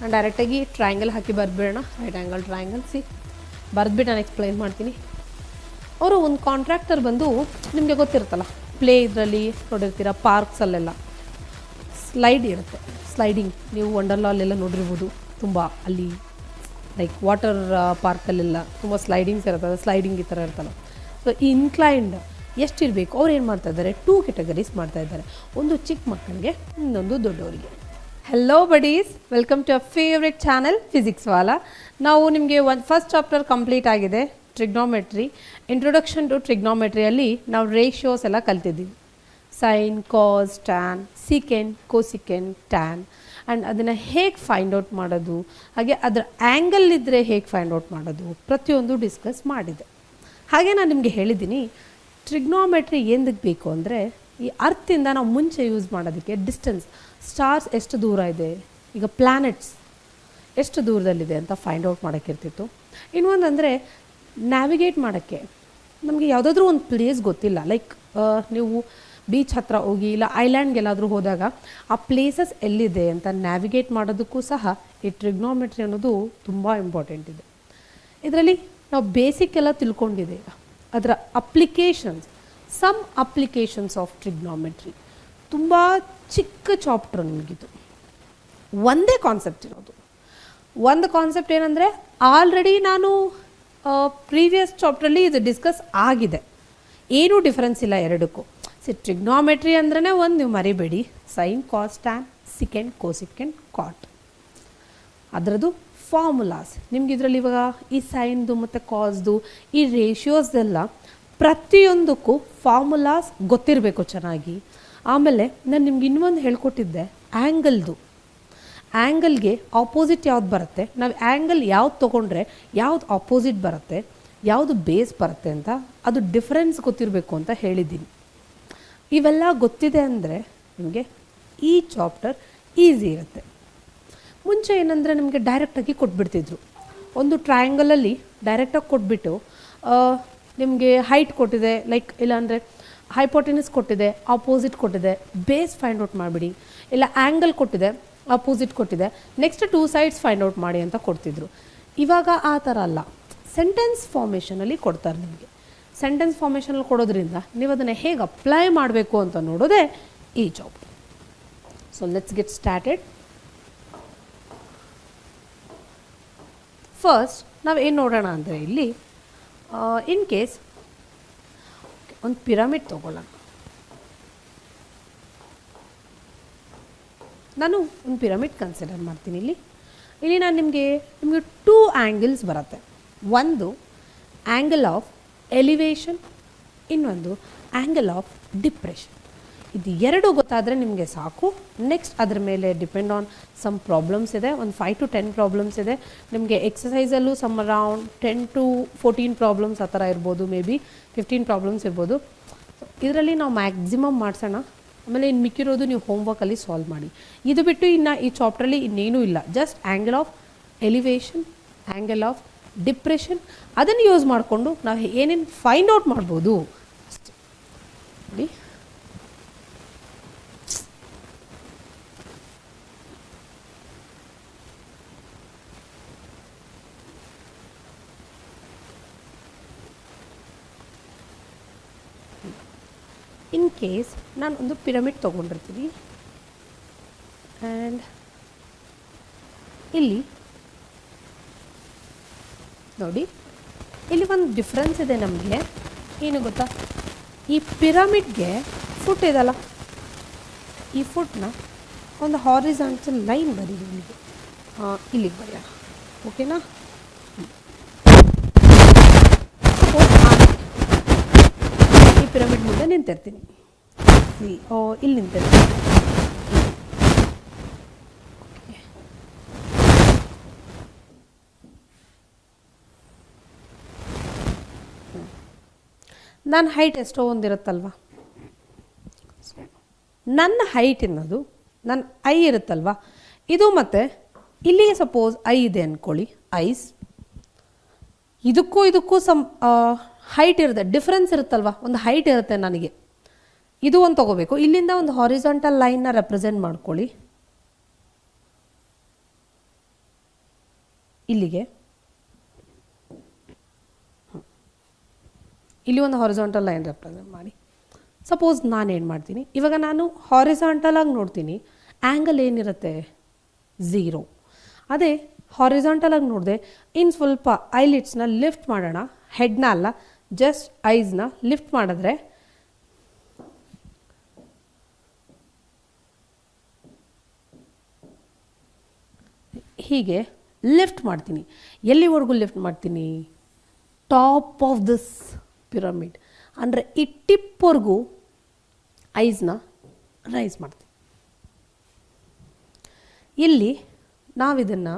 ನಾನು ಡೈರೆಕ್ಟಾಗಿ ಟ್ರಯಾಂಗಲ್ ಹಾಕಿ ಬರೆದ್ಬಿಡೋಣ. ರೈಟ್ ಆ್ಯಂಗಲ್ ಟ್ರಯಾಂಗಲ್ ಬರೆದ್ಬಿಟ್ಟು ನಾನು ಎಕ್ಸ್ಪ್ಲೈನ್ ಮಾಡ್ತೀನಿ. ಅವರು ಒಂದು ಕಾಂಟ್ರಾಕ್ಟರ್ ಬಂದು ನಿಮಗೆ ಗೊತ್ತಿರುತ್ತಲ್ಲ, ಪ್ಲೇ ಇದರಲ್ಲಿ ನೋಡಿರ್ತೀರ, ಪಾರ್ಕ್ಸಲ್ಲೆಲ್ಲ ಸ್ಲೈಡ್ ಇರುತ್ತೆ, ಸ್ಲೈಡಿಂಗ್. ನೀವು ವಂಡರ್ಲಾಲೆಲ್ಲ ನೋಡಿರ್ಬೋದು, ತುಂಬ ಅಲ್ಲಿ ಲೈಕ್ ವಾಟರ್ ಪಾರ್ಕಲ್ಲೆಲ್ಲ ತುಂಬ ಸ್ಲೈಡಿಂಗ್ಸ್ ಇರ್ತದೆ, ಸ್ಲೈಡಿಂಗ್ ಈ ಥರ ಇರ್ತಲ್ಲ. ಸೊ ಈ ಇನ್ಕ್ಲೈನ್ಡ್ ಎಷ್ಟಿರಬೇಕು, ಅವ್ರು ಏನು ಮಾಡ್ತಾಯಿದ್ದಾರೆ, 2 ಕ್ಯಾಟಗರೀಸ್ ಮಾಡ್ತಾಯಿದ್ದಾರೆ. ಒಂದು ಚಿಕ್ಕ ಮಕ್ಕಳಿಗೆ, ಇನ್ನೊಂದು ದೊಡ್ಡವರಿಗೆ. Hello buddies, welcome to our favourite channel physics Wallah. ನಾವು ನಿಮಗೆ ಫಸ್ಟ್ ಚಾಪ್ಟರ್ ಕಂಪ್ಲೀಟ್ ಆಗಿದೆ, ಟ್ರಿಗ್ನೋಮೆಟ್ರಿ. ಇಂಟ್ರೊಡಕ್ಷನ್ ಟು ಟ್ರಿಗ್ನೋಮೆಟ್ರಿಯಲ್ಲಿ ನಾವು ರೇಷಿಯೋಸ್ ಎಲ್ಲ ಕಲ್ತಿದ್ದೀವಿ. Sine, cos, tan, secant, cosecant, tan. And ಅದನ್ನು ಹೇಗೆ ಫೈಂಡ್ ಔಟ್ ಮಾಡೋದು, ಹಾಗೆ ಅದರ ಆ್ಯಂಗಲ್ ಇದ್ದರೆ ಹೇಗೆ ಫೈಂಡ್ ಔಟ್ ಮಾಡೋದು, ಪ್ರತಿಯೊಂದು ಡಿಸ್ಕಸ್ ಮಾಡಿದೆ. ಹಾಗೆ ನಾನು ನಿಮಗೆ ಹೇಳಿದ್ದೀನಿ, ಟ್ರಿಗ್ನೋಮೆಟ್ರಿ ಏನಕ್ಕೆ ಬೇಕು ಅಂದರೆ, ಈ ಅರ್ಥಿಂದ ನಾವು ಮುಂಚೆ ಯೂಸ್ ಮಾಡೋದಕ್ಕೆ ಡಿಸ್ಟೆನ್ಸ್, ಸ್ಟಾರ್ಸ್ ಎಷ್ಟು ದೂರ ಇದೆ, ಈಗ ಪ್ಲ್ಯಾನೆಟ್ಸ್ ಎಷ್ಟು ದೂರದಲ್ಲಿದೆ ಅಂತ ಫೈಂಡ್ ಔಟ್ ಮಾಡೋಕ್ಕಿರ್ತಿತ್ತು. ಇನ್ನೊಂದಂದರೆ ನ್ಯಾವಿಗೇಟ್ ಮಾಡೋಕ್ಕೆ, ನಮಗೆ ಯಾವುದಾದ್ರೂ ಒಂದು ಪ್ಲೇಸ್ ಗೊತ್ತಿಲ್ಲ, ಲೈಕ್ ನೀವು ಬೀಚ್ ಹತ್ರ ಹೋಗಿ ಇಲ್ಲ ಐಲ್ಯಾಂಡ್ಗೆಲ್ಲಾದರೂ ಹೋದಾಗ ಆ ಪ್ಲೇಸಸ್ ಎಲ್ಲಿದೆ ಅಂತ ನ್ಯಾವಿಗೇಟ್ ಮಾಡೋದಕ್ಕೂ ಸಹ ಈ ಟ್ರಿಗ್ನೋಮೆಟ್ರಿ ಅನ್ನೋದು ತುಂಬ ಇಂಪಾರ್ಟೆಂಟ್ ಇದೆ. ಇದರಲ್ಲಿ ನಾವು ಬೇಸಿಕ್ ಎಲ್ಲ ತಿಳ್ಕೊಂಡಿದೆ. ಈಗ ಅದರ applications, some applications of trigonometry, ತುಂಬ ಚಿಕ್ಕ ಚಾಪ್ಟರ್ ನಿಮಗಿದು. ಒಂದೇ ಕಾನ್ಸೆಪ್ಟ್ ಇರೋದು. ಒಂದು ಕಾನ್ಸೆಪ್ಟ್ ಏನಂದರೆ, ಆಲ್ರೆಡಿ ನಾನು ಪ್ರೀವಿಯಸ್ ಚಾಪ್ಟ್ರಲ್ಲಿ ಇದು ಡಿಸ್ಕಸ್ ಆಗಿದೆ, ಏನೂ ಡಿಫ್ರೆನ್ಸ್ ಇಲ್ಲ ಎರಡಕ್ಕೂ. ಟ್ರಿಗ್ನೋಮೆಟ್ರಿ ಅಂದ್ರೇ ಒಂದು ನೀವು ಮರಿಬೇಡಿ, sign, cos, tan, second, cosecant, ಕಾಟ್. ಅದರದ್ದು ಫಾರ್ಮುಲಾಸ್ ನಿಮ್ಗೆ ಇದರಲ್ಲಿ ಇವಾಗ ಈ ಸೈನ್ದು ಮತ್ತು ಕಾಸ್ದು ಈ ರೇಷಿಯೋಸ್ದೆಲ್ಲ ಪ್ರತಿಯೊಂದಕ್ಕೂ ಫಾರ್ಮುಲಾಸ್ ಗೊತ್ತಿರಬೇಕು ಚೆನ್ನಾಗಿ. ಆಮೇಲೆ ನಾನು ನಿಮ್ಗೆ ಇನ್ನೊಂದು ಹೇಳ್ಕೊಟ್ಟಿದ್ದೆ, ಆ್ಯಂಗಲ್ದು. ಆ್ಯಂಗಲ್ಗೆ ಆಪೋಸಿಟ್ ಯಾವ್ದು ಬರುತ್ತೆ, ನಾವು ಆ್ಯಂಗಲ್ ಯಾವ್ದು ತೊಗೊಂಡ್ರೆ ಯಾವ್ದು ಆಪೋಸಿಟ್ ಬರುತ್ತೆ, ಯಾವುದು ಬೇಸ್ ಬರುತ್ತೆ ಅಂತ ಅದು ಡಿಫ್ರೆನ್ಸ್ ಗೊತ್ತಿರಬೇಕು ಅಂತ ಹೇಳಿದ್ದೀನಿ. ಇವೆಲ್ಲ ಗೊತ್ತಿದೆ ಅಂದರೆ ನಿಮಗೆ ಈ ಚಾಪ್ಟರ್ ಈಸಿ ಇರುತ್ತೆ. ಮುಂಚೆ ಏನಂದರೆ ನಿಮಗೆ ಡೈರೆಕ್ಟಾಗಿ ಕೊಟ್ಬಿಡ್ತಿದ್ರು, ಒಂದು ಟ್ರಯಾಂಗಲಲ್ಲಿ ಡೈರೆಕ್ಟಾಗಿ ಕೊಟ್ಬಿಟ್ಟು ನಿಮಗೆ ಹೈಟ್ ಕೊಟ್ಟಿದೆ, ಲೈಕ್ ಇಲ್ಲಾಂದರೆ ಹೈಪೋಟೆನಸ್ ಕೊಟ್ಟಿದೆ, ಆಪೋಸಿಟ್ ಕೊಟ್ಟಿದೆ, ಬೇಸ್ ಫೈಂಡ್ ಔಟ್ ಮಾಡಿಬಿಡಿ, ಇಲ್ಲ ಆ್ಯಂಗಲ್ ಕೊಟ್ಟಿದೆ, ಆಪೋಸಿಟ್ ಕೊಟ್ಟಿದೆ, ನೆಕ್ಸ್ಟ್ 2 ಸೈಡ್ಸ್ ಫೈಂಡ್ ಔಟ್ ಮಾಡಿ ಅಂತ ಕೊಡ್ತಿದ್ರು. ಇವಾಗ ಆ ಥರ ಅಲ್ಲ, ಸೆಂಟೆನ್ಸ್ ಫಾರ್ಮೇಷನಲ್ಲಿ ಕೊಡ್ತಾರೆ ನಿಮಗೆ. ಸೆಂಟೆನ್ಸ್ ಫಾರ್ಮೇಷನಲ್ಲಿ ಕೊಡೋದ್ರಿಂದ ನೀವು ಅದನ್ನು ಹೇಗೆ ಅಪ್ಲೈ ಮಾಡಬೇಕು ಅಂತ ನೋಡೋದೇ ಈ chapter. So let's get started. First ನಾವು ಏನು ನೋಡೋಣ ಅಂದರೆ, ಇಲ್ಲಿ ಇನ್ ಕೇಸ್ ಒಂದು ಪಿರಮಿಡ್ ತೊಗೊಳ್ಳೋಣ. ನಾನು ಒಂದು ಪಿರಮಿಡ್ ಕನ್ಸಿಡರ್ ಮಾಡ್ತೀನಿ. ಇಲ್ಲಿ ನಾನು ನಿಮಗೆ 2 ಆ್ಯಂಗಲ್ಸ್ ಬರುತ್ತೆ. ಒಂದು ಆ್ಯಂಗಲ್ ಆಫ್ ಎಲಿವೇಶನ್, ಇನ್ನೊಂದು ಆ್ಯಂಗಲ್ ಆಫ್ ಡಿಪ್ರೆಷನ್. ಇದು 2 ಗೊತ್ತಾದರೆ ನಿಮಗೆ ಸಾಕು. ನೆಕ್ಸ್ಟ್ ಅದ್ರ ಮೇಲೆ ಡಿಪೆಂಡ್ ಆನ್ ಸಮ್ ಪ್ರಾಬ್ಲಮ್ಸ್ ಇದೆ, ಒಂದು 5 to 10 ಪ್ರಾಬ್ಲಮ್ಸ್ ಇದೆ. ನಿಮಗೆ ಎಕ್ಸಸೈಸಲ್ಲೂ ಸಮ್ ಅರೌಂಡ್ 10 to 14 ಪ್ರಾಬ್ಲಮ್ಸ್ ಆ ಥರ ಇರ್ಬೋದು, ಮೇ ಬಿ 15 ಪ್ರಾಬ್ಲಮ್ಸ್ ಇರ್ಬೋದು. ಇದರಲ್ಲಿ ನಾವು ಮ್ಯಾಕ್ಸಿಮಮ್ ಮಾಡಿಸೋಣ, ಆಮೇಲೆ ಇನ್ನು ಮಿಕ್ಕಿರೋದು ನೀವು ಹೋಮ್ವರ್ಕಲ್ಲಿ ಸಾಲ್ವ್ ಮಾಡಿ. ಇದು ಬಿಟ್ಟು ಇನ್ನು ಈ ಚಾಪ್ಟ್ರಲ್ಲಿ ಇನ್ನೇನೂ ಇಲ್ಲ, just angle of elevation, angle of depression, ಅದನ್ನು ಯೂಸ್ ಮಾಡಿಕೊಂಡು ನಾವು ಏನೇನು ಫೈಂಡ್ ಔಟ್ ಮಾಡ್ಬೋದು ಅಷ್ಟೇ. ನೋಡಿ, ಇನ್ ಕೇಸ್ ನಾನು ಒಂದು ಪಿರಮಿಡ್ ತೊಗೊಂಡಿರ್ತೀನಿ ಆ್ಯಂಡ್ ಇಲ್ಲಿ ನೋಡಿ, ಇಲ್ಲಿ ಒಂದು ಡಿಫ್ರೆನ್ಸ್ ಇದೆ ನಮಗೆ. ಏನು ಗೊತ್ತಾ, ಈ ಪಿರಮಿಡ್ಗೆ ಫುಟ್ ಇದಲ್ಲ, ಈ ಫುಟ್ನ ಒಂದು ಹಾರಿಜಾಂಟಲ್ ಲೈನ್ ಬರೀರಿ ಇಲ್ಲಿಗೆ, ಇಲ್ಲಿಗೆ ಬರೆಯೋಣ, ಓಕೆನಾ. ಈ ಪಿರಮಿಡ್ ಮುಂದೆ ನಿಂತಿರ್ತೀನಿ, ಇಲ್ಲಿ ನಿಂತಿರ್ತೀನಿ. ನನ್ನ ಹೈಟ್ ಎಷ್ಟೋ ಒಂದಿರುತ್ತಲ್ವ, ನನ್ನ ಹೈಟ್ ಅನ್ನೋದು ನನ್ನ ಐ ಇರುತ್ತಲ್ವ, ಇದು ಮತ್ತು ಇಲ್ಲಿಗೆ ಸಪೋಸ್ ಐ ಇದೆ ಅಂದ್ಕೊಳ್ಳಿ, ಐಸ್, ಇದಕ್ಕೂ ಸಮ್ ಹೈಟ್ ಇರುತ್ತೆ, ಡಿಫ್ರೆನ್ಸ್ ಇರುತ್ತಲ್ವ, ಒಂದು ಹೈಟ್ ಇರುತ್ತೆ ನನಗೆ. ಇದು ಒಂದು ತೊಗೋಬೇಕು. ಇಲ್ಲಿಂದ ಒಂದು ಹಾರಿಜಾಂಟಲ್ ಲೈನ್ನ ರೆಪ್ರೆಸೆಂಟ್ ಮಾಡ್ಕೊಳ್ಳಿ. ಇಲ್ಲಿಗೆ, ಇಲ್ಲಿ ಒಂದು ಹಾರಿಜಾಂಟಲ್ ಲೈನ್ ರೆಪ್ರೆಸೆಂಟ್ ಮಾಡಿ. ಸಪೋಸ್ ನಾನೇನು ಮಾಡ್ತೀನಿ, ಇವಾಗ ನಾನು ಹಾರಿಜಾಂಟಲಾಗಿ ನೋಡ್ತೀನಿ, ಆ್ಯಂಗಲ್ ಏನಿರುತ್ತೆ 0. ಅದೇ ಹಾರಿಜಾಂಟಲಾಗಿ ನೋಡಿದೆ, ಇನ್ನು ಸ್ವಲ್ಪ ಐಲಿಡ್ಸ್ನ ಲಿಫ್ಟ್ ಮಾಡೋಣ, ಹೆಡ್ನ ಅಲ್ಲ ಜಸ್ಟ್ ಐಸ್ನ ಲಿಫ್ಟ್ ಮಾಡಿದ್ರೆ ಹೀಗೆ ಲಿಫ್ಟ್ ಮಾಡ್ತೀನಿ. ಎಲ್ಲಿವರೆಗೂ ಲಿಫ್ಟ್ ಮಾಡ್ತೀನಿ? ಟಾಪ್ ಆಫ್ ದಿಸ್ ಪಿರಮಿಡ್, ಅಂದರೆ ಈ ಟಿಪ್ವರೆಗೂ ಐಸ್ನ ರೈಸ್ ಮಾಡ್ತೀನಿ. ಇಲ್ಲಿ ನಾವಿದನ್ನು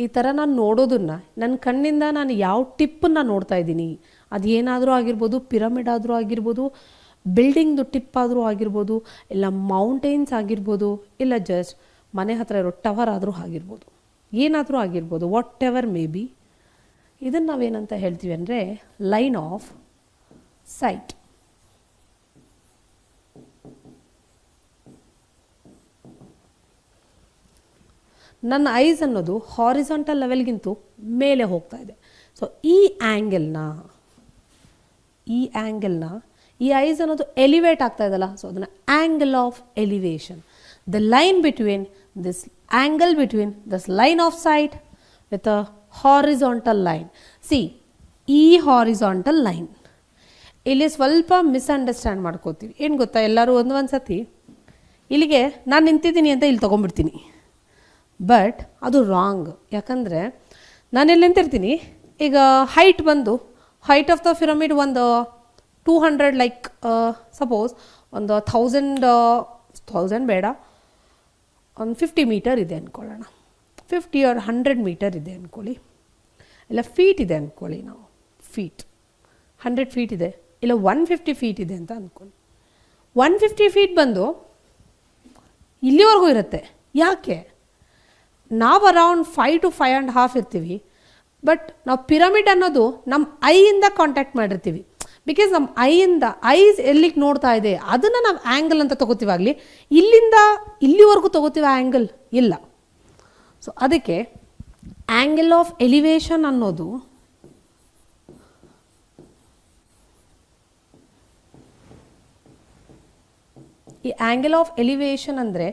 ಈ ಥರ ನಾನು ನೋಡೋದನ್ನು ನನ್ನ ಕಣ್ಣಿಂದ ನಾನು ಯಾವ ಟಿಪ್ಪನ್ನು ನೋಡ್ತಾ ಇದ್ದೀನಿ, ಅದು ಏನಾದರೂ ಆಗಿರ್ಬೋದು, ಪಿರಮಿಡ್ ಆದರೂ ಆಗಿರ್ಬೋದು, ಬಿಲ್ಡಿಂಗ್ದು ಟಿಪ್ ಆದರೂ ಆಗಿರ್ಬೋದು, ಇಲ್ಲ ಮೌಂಟೇನ್ಸ್ ಆಗಿರ್ಬೋದು, ಇಲ್ಲ ಜಸ್ಟ್ ಮನೆ ಹತ್ರ ಇರೋ ಟವರ್ ಆದರೂ ಆಗಿರ್ಬೋದು, ಏನಾದರೂ ಆಗಿರ್ಬೋದು, ವಾಟ್ ಎವರ್ ಮೇ ಬಿ. ಇದನ್ನು ನಾವೇನಂತ ಹೇಳ್ತೀವಿ ಅಂದರೆ ಲೈನ್ ಆಫ್ ಸೈಟ್. ನನ್ನ ಐಸ್ ಅನ್ನೋದು ಹಾರಿಜಾಂಟಲ್ ಲೆವೆಲ್ಗಿಂತೂ ಮೇಲೆ ಹೋಗ್ತಾ ಇದೆ. ಸೊ ಈ ಆ್ಯಂಗಲ್ನ ಈ ಐಸ್ ಅನ್ನೋದು ಎಲಿವೇಟ್ ಆಗ್ತಾ ಇದಲ್ಲ, ಸೊ ಅದನ್ನು angle of elevation. The line between this angle between this line of site with a horizontal line. C, ಈ ಹಾರಿಜಾಂಟಲ್ ಲೈನ್ ಇಲ್ಲಿ ಸ್ವಲ್ಪ ಮಿಸ್ಅಂಡರ್ಸ್ಟ್ಯಾಂಡ್ ಮಾಡ್ಕೋತೀವಿ. ಏನು ಗೊತ್ತಾ, ಎಲ್ಲರೂ ಒಂದು ಸತಿ ಇಲ್ಲಿಗೆ ನಾನು ನಿಂತಿದ್ದೀನಿ ಅಂತ ಇಲ್ಲಿ ತೊಗೊಂಡ್ಬಿಡ್ತೀನಿ. ಬಟ್ ಅದು ರಾಂಗ್. ಯಾಕಂದರೆ ನಾನೆಲ್ಲಿ ನಿಂತಿರ್ತೀನಿ, ಈಗ ಹೈಟ್ ಬಂದು ಹೈಟ್ ಆಫ್ ದ ಪಿರಮಿಡ್ ಒಂದು 200, ಲೈಕ್ ಸಪೋಸ್ ಒಂದು 1000 ಬೇಡ, ಒಂದು 50 ಮೀಟರ್ ಇದೆ ಅಂದ್ಕೊಳ್ಳೋಣ, 50 or 100 ಮೀಟರ್ ಇದೆ ಅಂದ್ಕೊಳ್ಳಿ, ಇಲ್ಲ ಫೀಟ್ ಇದೆ ಅಂದ್ಕೊಳ್ಳಿ, ನಾವು ಫೀಟ್ 100 ಫೀಟ್ ಇದೆ, ಇಲ್ಲ 150 ಫೀಟ್ ಇದೆ ಅಂತ ಅಂದ್ಕೊಳ್ಳಿ. 150 ಫೀಟ್ ಬಂದು ಇಲ್ಲಿವರೆಗೂ ಇರುತ್ತೆ. ಯಾಕೆ? ನಾವು ಅರೌಂಡ್ 5 to 5.5 ಇರ್ತೀವಿ, ಬಟ್ ನಾವು ಪಿರಮಿಡ್ ಅನ್ನೋದು ನಮ್ಮ ಐಯಿಂದ ಕಾಂಟ್ಯಾಕ್ಟ್ ಮಾಡಿರ್ತೀವಿ. ಬಿಕಾಸ್ ನಮ್ಮ ಐಸ್ ಎಲ್ಲಿಗೆ ನೋಡ್ತಾ ಇದೆ ಅದನ್ನು ನಾವು ಆ್ಯಂಗಲ್ ಅಂತ ತೊಗೋತೀವಾಗಲಿ, ಇಲ್ಲಿಂದ ಇಲ್ಲಿವರೆಗೂ ತೊಗೋತೀವಿ ಆ್ಯಂಗಲ್ ಇಲ್ಲ. ಸೊ ಅದಕ್ಕೆ ಆ್ಯಂಗಲ್ ಆಫ್ ಎಲಿವೇಶನ್ ಅನ್ನೋದು ಈ ಆ್ಯಂಗಲ್ ಆಫ್ ಎಲಿವೇಶನ್ ಅಂದರೆ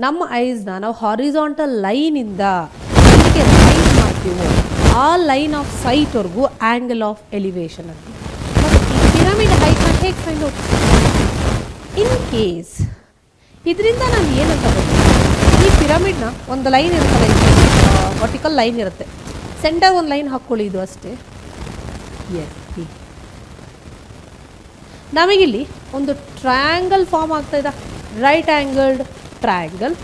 ನಮ್ಮ ಐಸ್ನ ನಾವು ಹಾರಿಜಾಂಟಲ್ ಲೈನಿಂದ ಇಲ್ಲಿಗೆ ರೈಸ್ ಮಾಡ್ತೀವೋ ಆ ಲೈನ್ ಆಫ್ ಸೈಟ್ವರೆಗೂ ಆ್ಯಂಗಲ್ ಆಫ್ ಎಲಿವೇಶನ್ ಅಂತ. ಮತ್ತು ಈ ಪಿರಮಿಡ್ ಹೈಟ್ನ ಹೇಗೆ ಫೈಂಡ್ ಔಟ್? ಇನ್ ಕೇಸ್ ಇದರಿಂದ ನಾನು ಏನಂತ ಬರ್ತೀನಿ, ಈ ಪಿರಮಿಡ್ನ ಒಂದು ಲೈನ್ ಇರುತ್ತಲ್ಲ, ವರ್ಟಿಕಲ್ ಲೈನ್ ಇರುತ್ತೆ, ಸೆಂಟರ್ ಒಂದು ಲೈನ್ ಹಾಕ್ಕೊಳ್ಳಿ, ಇದು ಅಷ್ಟೇ. ಎಸ್, ಹೀಗೆ ನಮಗಿಲ್ಲಿ ಒಂದು ಟ್ರಯಾಂಗಲ್ ಫಾರ್ಮ್ ಆಗ್ತಾಯಿದೆ, ರೈಟ್ ಆ್ಯಂಗಲ್ಡ್ ಟ್ರಯಾಂಗಲ್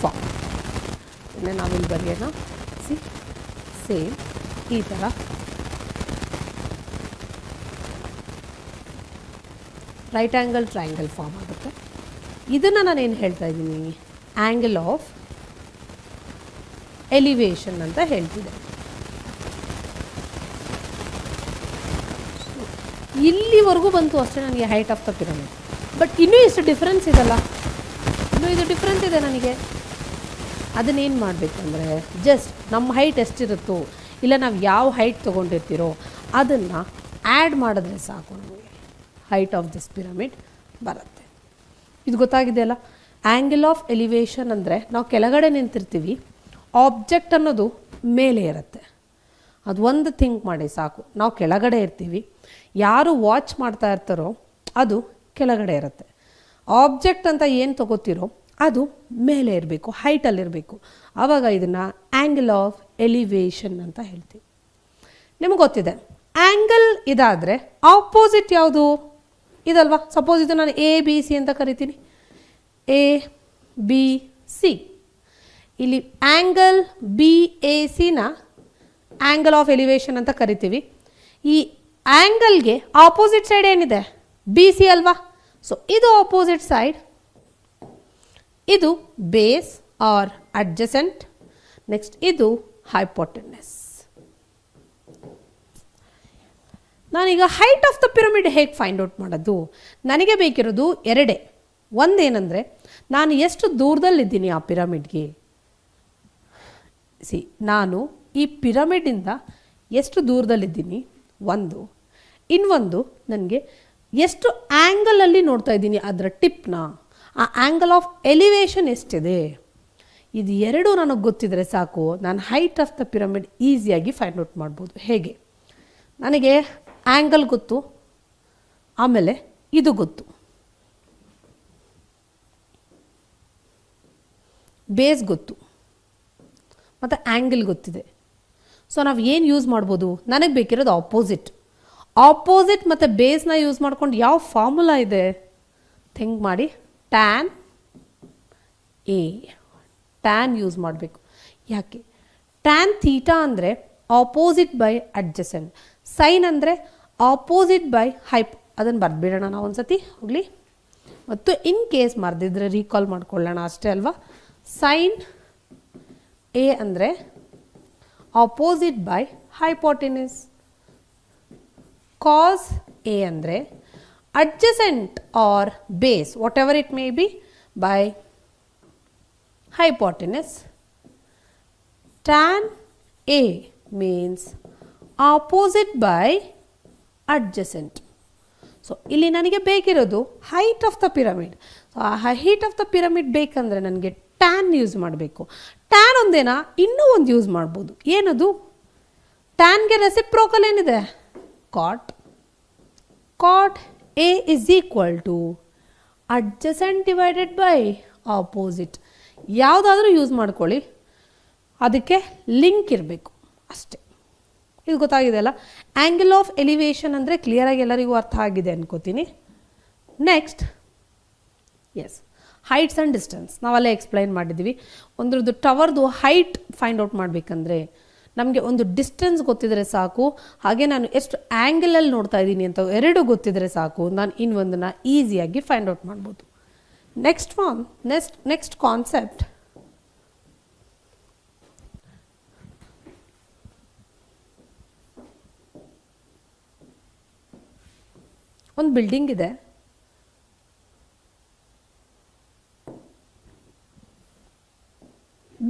ಫಾರ್ಮ್. ಇದನ್ನೇ ನಾವಿಲ್ಲಿ ಬರೆಯೋಣ. ಸಿ, ಸೇಮ್ ಈ ಥರ ರೈಟ್ ಆ್ಯಂಗಲ್ ಟ್ರಯಾಂಗಲ್ ಫಾರ್ಮ್ ಆಗುತ್ತೆ. ಇದನ್ನು ನಾನೇನು ಹೇಳ್ತಾ ಇದ್ದೀನಿ, ಆ್ಯಂಗಲ್ ಆಫ್ ಎಲಿವೇಶನ್ ಅಂತ ಹೇಳ್ತಿದ್ದೆ. ಇಲ್ಲಿವರೆಗೂ ಬಂತು ಅಷ್ಟೇ ನನಗೆ height of the pyramid. But ಇನ್ನೂ ಎಷ್ಟು ಡಿಫ್ರೆನ್ಸ್ ಇದಲ್ಲ, ಇನ್ನೂ ಇದು ಡಿಫ್ರೆನ್ಸ್ ಇದೆ ನನಗೆ. ಅದನ್ನೇನು ಮಾಡಬೇಕು ಅಂದರೆ, ಜಸ್ಟ್ ನಮ್ಮ ಹೈಟ್ ಎಷ್ಟಿರುತ್ತೋ ಇಲ್ಲ ನಾವು ಯಾವ ಹೈಟ್ ತೊಗೊಂಡಿರ್ತೀರೋ ಅದನ್ನು ಆ್ಯಡ್ ಮಾಡಿದ್ರೆ ಸಾಕು, ನಮಗೆ ಹೈಟ್ ಆಫ್ ದಿಸ್ ಪಿರಮಿಡ್ ಬರುತ್ತೆ. ಇದು ಗೊತ್ತಾಗಿದೆಯಲ್ಲ? ಆ್ಯಂಗಲ್ ಆಫ್ ಎಲಿವೇಶನ್ ಅಂದರೆ ನಾವು ಕೆಳಗಡೆ ನಿಂತಿರ್ತೀವಿ, ಆಬ್ಜೆಕ್ಟ್ ಅನ್ನೋದು ಮೇಲೆ ಇರುತ್ತೆ. ಅದು ಒಂದು ಥಿಂಕ್ ಮಾಡಿ ಸಾಕು, ನಾವು ಕೆಳಗಡೆ ಇರ್ತೀವಿ, ಯಾರು ವಾಚ್ ಮಾಡ್ತಾ ಇರ್ತಾರೋ ಅದು ಕೆಳಗಡೆ ಇರುತ್ತೆ. ಆಬ್ಜೆಕ್ಟ್ ಅಂತ ಏನು ತೊಗೋತಿರೋ ಅದು ಮೇಲೆ ಇರಬೇಕು, ಹೈಟಲ್ಲಿರಬೇಕು. ಆವಾಗ ಇದನ್ನು ಆ್ಯಂಗಲ್ ಆಫ್ ಎಲಿವೇಶನ್ ಅಂತ ಹೇಳ್ತೀವಿ. ನಿಮಗೆ ಗೊತ್ತಿದೆ, ಆ್ಯಂಗಲ್ ಇದಾದರೆ ಆಪೋಸಿಟ್ ಯಾವುದು ಇದಲ್ವಾ? ಸಪೋಸ್ ಇದು ನಾನು ABC ಅಂತ ಕರಿತೀನಿ, ABC. ಇಲ್ಲಿ ಆ್ಯಂಗಲ್ BACನ ಆ್ಯಂಗಲ್ ಆಫ್ ಎಲಿವೇಶನ್ ಅಂತ ಕರಿತೀವಿ. ಈ ಆ್ಯಂಗಲ್ಗೆ ಆಪೋಸಿಟ್ ಸೈಡ್ ಏನಿದೆ? BC ಅಲ್ವಾ? ಸೊ ಇದು ಆಪೋಸಿಟ್ ಸೈಡ್, ಇದು ಬೇಸ್ ಆರ್ ಅಡ್ಜಸೆಂಟ್, ನೆಕ್ಸ್ಟ್ ಇದು ಹೈಪೋಟೆನಸ್. ನಾನೀಗ ಹೈಟ್ ಆಫ್ ದ ಪಿರಮಿಡ್ ಹೇಗೆ ಫೈಂಡ್ ಔಟ್ ಮಾಡೋದು? ನನಗೆ ಬೇಕಿರೋದು ಎರಡೇ. ಒಂದೇನೆಂದರೆ, ನಾನು ಎಷ್ಟು ದೂರದಲ್ಲಿದ್ದೀನಿ ಆ ಪಿರಮಿಡ್ಗೆ. ನಾನು ಈ ಪಿರಮಿಡಿಂದ ಎಷ್ಟು ದೂರದಲ್ಲಿದ್ದೀನಿ ಒಂದು, ಇನ್ನೊಂದು ನನಗೆ ಎಷ್ಟು ಆ್ಯಂಗಲಲ್ಲಿ ನೋಡ್ತಾ ಇದ್ದೀನಿ ಅದರ ಟಿಪ್ನ, ಆ ಆ್ಯಂಗಲ್ ಆಫ್ ಎಲಿವೇಶನ್ ಎಷ್ಟಿದೆ, ಇದು ಎರಡು ನನಗೆ ಗೊತ್ತಿದ್ರೆ ಸಾಕು, ನಾನು ಹೈಟ್ ಆಫ್ ದ ಪಿರಮಿಡ್ ಈಸಿಯಾಗಿ ಫೈಂಡ್ ಔಟ್ ಮಾಡ್ಬೋದು. ಹೇಗೆ? ನನಗೆ ಆ್ಯಂಗಲ್ ಗೊತ್ತು, ಆಮೇಲೆ ಇದು ಗೊತ್ತು, ಬೇಸ್ ಗೊತ್ತು, ಮತ್ತು ಆ್ಯಂಗಲ್ ಗೊತ್ತಿದೆ. ಸೊ ನಾವು ಏನು ಯೂಸ್ ಮಾಡ್ಬೋದು? ನನಗೆ ಬೇಕಿರೋದು ಆಪೋಸಿಟ್ ಮತ್ತು ಬೇಸ್ನ ಯೂಸ್ ಮಾಡ್ಕೊಂಡು ಯಾವ ಫಾರ್ಮುಲಾ ಇದೆ ಥಿಂಕ್ ಮಾಡಿ. ಟ್ಯಾನ್ ಯೂಸ್ ಮಾಡಬೇಕು. ಯಾಕೆ? ಟ್ಯಾನ್ ಥೀಟಾ ಅಂದರೆ ಆಪೋಸಿಟ್ ಬೈ ಅಡ್ಜಸೆಂಟ್, ಸೈನ್ ಅಂದರೆ ಆಪೋಸಿಟ್ ಬೈ ಹೈಪ್. ಅದನ್ನು ಬರೆದ್ಬಿಡೋಣ ನಾವು ಒಂದು ಸತಿ ಹೋಗಲಿ. ಮತ್ತು ಇನ್ ಕೇಸ್ ಮರೆದಿದ್ರೆ ರೀಕಾಲ್ ಮಾಡ್ಕೊಳ್ಳೋಣ ಅಷ್ಟೇ ಅಲ್ವಾ. ಸೈನ್ ಎ ಅಂದರೆ opposite by hypotenuse, cos A ಅಂದರೆ adjacent or base, whatever it may be, by hypotenuse. Tan A means opposite by adjacent. So ಇಲ್ಲಿ ನನಗೆ ಬೇಕಿರೋದು height of the pyramid. So ಆ height of the pyramid ಬೇಕಂದರೆ ನನಗೆ tan use ಮಾಡಬೇಕು. Tan ಒಂದೇನಾ, ಇನ್ನೂ ಒಂದು ಯೂಸ್ ಮಾಡ್ಬೋದು. ಏನದು? ಟ್ಯಾನ್ಗೆ ರೆಸಿಪ್ರೋಕಲ್ ಏನಿದೆ? Cot A is equal to adjacent divided by opposite. ಯಾವುದಾದ್ರೂ ಯೂಸ್ ಮಾಡ್ಕೊಳ್ಳಿ, ಅದಕ್ಕೆ ಲಿಂಕ್ ಇರಬೇಕು ಅಷ್ಟೇ. ಇದು ಗೊತ್ತಾಗಿದೆ ಅಲ್ಲ. ಆ್ಯಂಗಲ್ ಆಫ್ ಎಲಿವೇಶನ್ ಅಂದರೆ ಕ್ಲಿಯರಾಗಿ ಎಲ್ಲರಿಗೂ ಅರ್ಥ ಆಗಿದೆ ಅನ್ಕೋತೀನಿ. Next, yes, heights and distance ನಾವಲ್ಲೇ ಎಕ್ಸ್ಪ್ಲೈನ್ ಮಾಡಿದ್ದೀವಿ. ಒಂದ್ರದ್ದು ಟವರ್ದು ಹೈಟ್ ಫೈಂಡ್ ಔಟ್ ಮಾಡಬೇಕಂದ್ರೆ ನಮಗೆ ಒಂದು ಡಿಸ್ಟೆನ್ಸ್ ಗೊತ್ತಿದ್ರೆ ಸಾಕು, ಹಾಗೆ ನಾನು ಎಷ್ಟು ಆ್ಯಂಗಲಲ್ಲಿ ನೋಡ್ತಾ ಇದ್ದೀನಿ ಅಂತ ಎರಡು ಗೊತ್ತಿದ್ರೆ ಸಾಕು, ನಾನು ಇನ್ನೊಂದನ್ನು ಈಸಿಯಾಗಿ ಫೈಂಡ್ ಔಟ್ ಮಾಡ್ಬೋದು. ನೆಕ್ಸ್ಟ್ ಕಾನ್ಸೆಪ್ಟ್, ಒಂದು ಬಿಲ್ಡಿಂಗ್ ಇದೆ,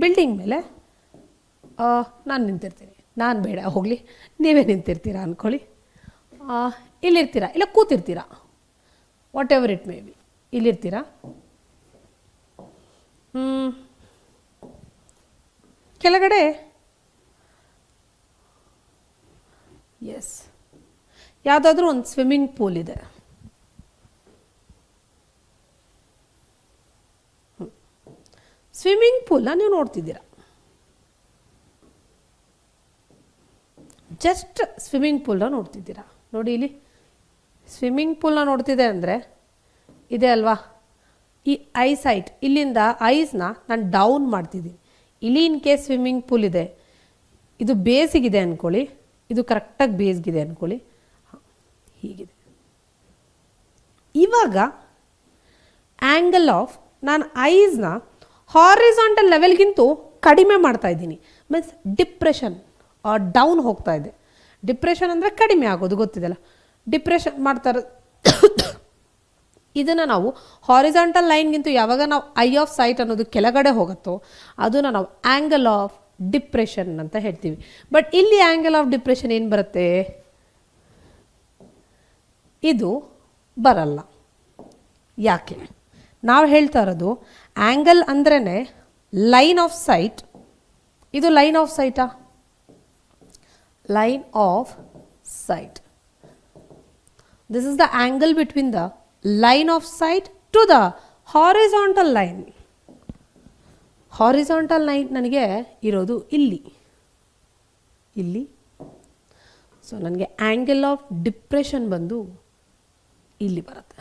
ಬಿಲ್ಡಿಂಗ್ ಮೇಲೆ ನಾನು ನಿಂತಿರ್ತೀನಿ. ನಾನು ಬೇಡ ಹೋಗಲಿ, ನೀವೇ ನಿಂತಿರ್ತೀರಾ ಅಂದ್ಕೊಳ್ಳಿ. ಇಲ್ಲಿರ್ತೀರಾ, ಇಲ್ಲ ಕೂತಿರ್ತೀರಾ, whatever it may be, ಇಲ್ಲಿರ್ತೀರಾ. ಕೆಳಗಡೆ ಎಸ್ ಯಾವುದಾದ್ರೂ ಒಂದು ಸ್ವಿಮ್ಮಿಂಗ್ ಪೂಲ್ ಇದೆ. ಸ್ವಿಮ್ಮಿಂಗ್ ಪೂಲ್ನ ನೀವು ನೋಡ್ತಿದ್ದೀರಾ, ಜಸ್ಟ್ ಸ್ವಿಮ್ಮಿಂಗ್ ಪೂಲ್ನ ನೋಡ್ತಿದ್ದೀರಾ. ನೋಡಿ ಇಲ್ಲಿ ಸ್ವಿಮ್ಮಿಂಗ್ ಪೂಲ್ನ ನೋಡ್ತಿದ್ದೆ ಅಂದರೆ ಇದೆ ಅಲ್ವಾ, ಈ ಐಸೈಟ್ ಇಲ್ಲಿಂದ ಐಸ್ನ ನಾನು ಡೌನ್ ಮಾಡ್ತಿದ್ದೀನಿ. ಇಲ್ಲಿ ಇನ್ ಕೇಸ್ ಸ್ವಿಮ್ಮಿಂಗ್ ಪೂಲ್ ಇದೆ, ಇದು ಬೇಸಿಗಿದೆ ಅಂದ್ಕೊಳ್ಳಿ, ಇದು ಕರೆಕ್ಟಾಗಿ ಬೇಸ್ಗಿದೆ ಅಂದ್ಕೊಳ್ಳಿ, ಹೀಗಿದೆ. ಇವಾಗ ಆ್ಯಂಗಲ್ ಆಫ್ ನಾನು ಐಸ್ನ ಹಾರಿಸಾಂಟಲ್ ಲೆವೆಲ್ಗಿಂತೂ ಕಡಿಮೆ ಮಾಡ್ತಾ ಇದ್ದೀನಿ, ಮೀನ್ಸ್ ಡಿಪ್ರೆಷನ್ ಡೌನ್ ಹೋಗ್ತಾ ಇದೆ. ಡಿಪ್ರೆಷನ್ ಅಂದರೆ ಕಡಿಮೆ ಆಗೋದು ಗೊತ್ತಿದೆಯಲ್ಲ, ಡಿಪ್ರೆಷನ್ ಮಾಡ್ತಾರೆ. ಇದನ್ನು ನಾವು ಹಾರಿಸಾಂಟಲ್ ಲೈನ್ಗಿಂತೂ ಯಾವಾಗ ನಾವು ಐ ಆಫ್ ಸೈಟ್ ಅನ್ನೋದು ಕೆಳಗಡೆ ಹೋಗುತ್ತೋ ಅದನ್ನು ನಾವು ಆ್ಯಂಗಲ್ ಆಫ್ ಡಿಪ್ರೆಷನ್ ಅಂತ ಹೇಳ್ತೀವಿ. ಬಟ್ ಇಲ್ಲಿ ಆ್ಯಂಗಲ್ ಆಫ್ ಡಿಪ್ರೆಷನ್ ಏನು ಬರುತ್ತೆ? ಇದು ಬರಲ್ಲ. ಯಾಕೆ? ನಾವು ಹೇಳ್ತಾ ಇರೋದು ಆ್ಯಂಗಲ್ ಅಂದ್ರೇ ಲೈನ್ ಆಫ್ ಸೈಟ್. ಇದು ಲೈನ್ ಆಫ್ ಸೈಟಾ? Line of sight. This is the angle between the line of sight to the horizontal line. Horizontal line ನನಗೆ ಇರೋದು ಇಲ್ಲಿ. ಸೊ ನನಗೆ ಆ್ಯಂಗಲ್ ಆಫ್ ಡಿಪ್ರೆಷನ್ ಬಂದು ಇಲ್ಲಿ ಬರುತ್ತೆ.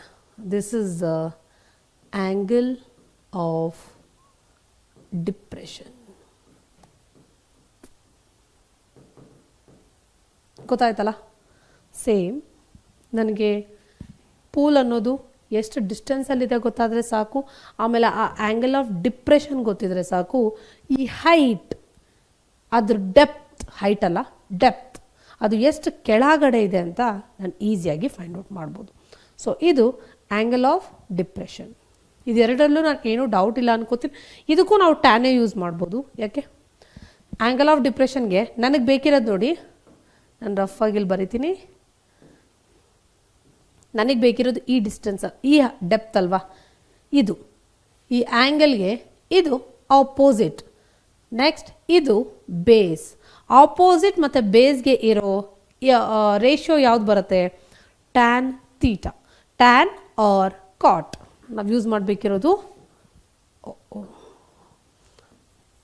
This is angle of depression. ಗೊತ್ತಾಯ್ತಲ್ಲ? ಸೇಮ್ ನನಗೆ ಪೂಲ್ ಅನ್ನೋದು ಎಷ್ಟು ಡಿಸ್ಟೆನ್ಸಲ್ಲಿದೆ ಗೊತ್ತಾದರೆ ಸಾಕು, ಆಮೇಲೆ ಆ ಆ್ಯಂಗಲ್ ಆಫ್ ಡಿಪ್ರೆಷನ್ ಗೊತ್ತಿದ್ರೆ ಸಾಕು. ಈ ಹೈಟ್, ಅದ್ರ ಡೆಪ್ತ್, ಹೈಟ್ ಅಲ್ಲ ಡೆಪ್ತ್, ಅದು ಎಷ್ಟು ಕೆಳಗಡೆ ಇದೆ ಅಂತ ನಾನು ಈಸಿಯಾಗಿ ಫೈಂಡ್ ಔಟ್ ಮಾಡ್ಬೋದು. ಸೊ ಇದು ಆ್ಯಂಗಲ್ ಆಫ್ ಡಿಪ್ರೆಷನ್. ಇದೆರಡರಲ್ಲೂ ನಾನು ಏನೂ ಡೌಟ್ ಇಲ್ಲ ಅನ್ಕೋತೀನಿ. ಇದಕ್ಕೂ ನಾವು ಟ್ಯಾನೇ ಯೂಸ್ ಮಾಡ್ಬೋದು. ಯಾಕೆ? ಆ್ಯಂಗಲ್ ಆಫ್ ಡಿಪ್ರೆಷನ್ಗೆ ನನಗೆ ಬೇಕಿರೋದು ನೋಡಿ, ನಾನು ರಫ್ ಆಗಿ ಇಲ್ಲಿ ಬರಿತೀನಿ. ನನಗೆ ಬೇಕಿರೋದು ಈ ಡಿಸ್ಟೆನ್ಸ್, ಈ ಡೆಪ್ತ್ ಅಲ್ವಾ, ಇದು ಈ ಆ್ಯಂಗಲ್ಗೆ ಇದು ಆಪೋಸಿಟ್. ನೆಕ್ಸ್ಟ್ ಇದು ಬೇಸ್. ಆಪೋಸಿಟ್ ಮತ್ತು ಬೇಸ್ಗೆ ಇರೋ ರೇಷಿಯೋ ಯಾವ್ದು ಬರುತ್ತೆ? Tan theta. ಟ್ಯಾನ್ ಆರ್ ಕಾಟ್ ನಾವು ಯೂಸ್ ಮಾಡಬೇಕಿರೋದು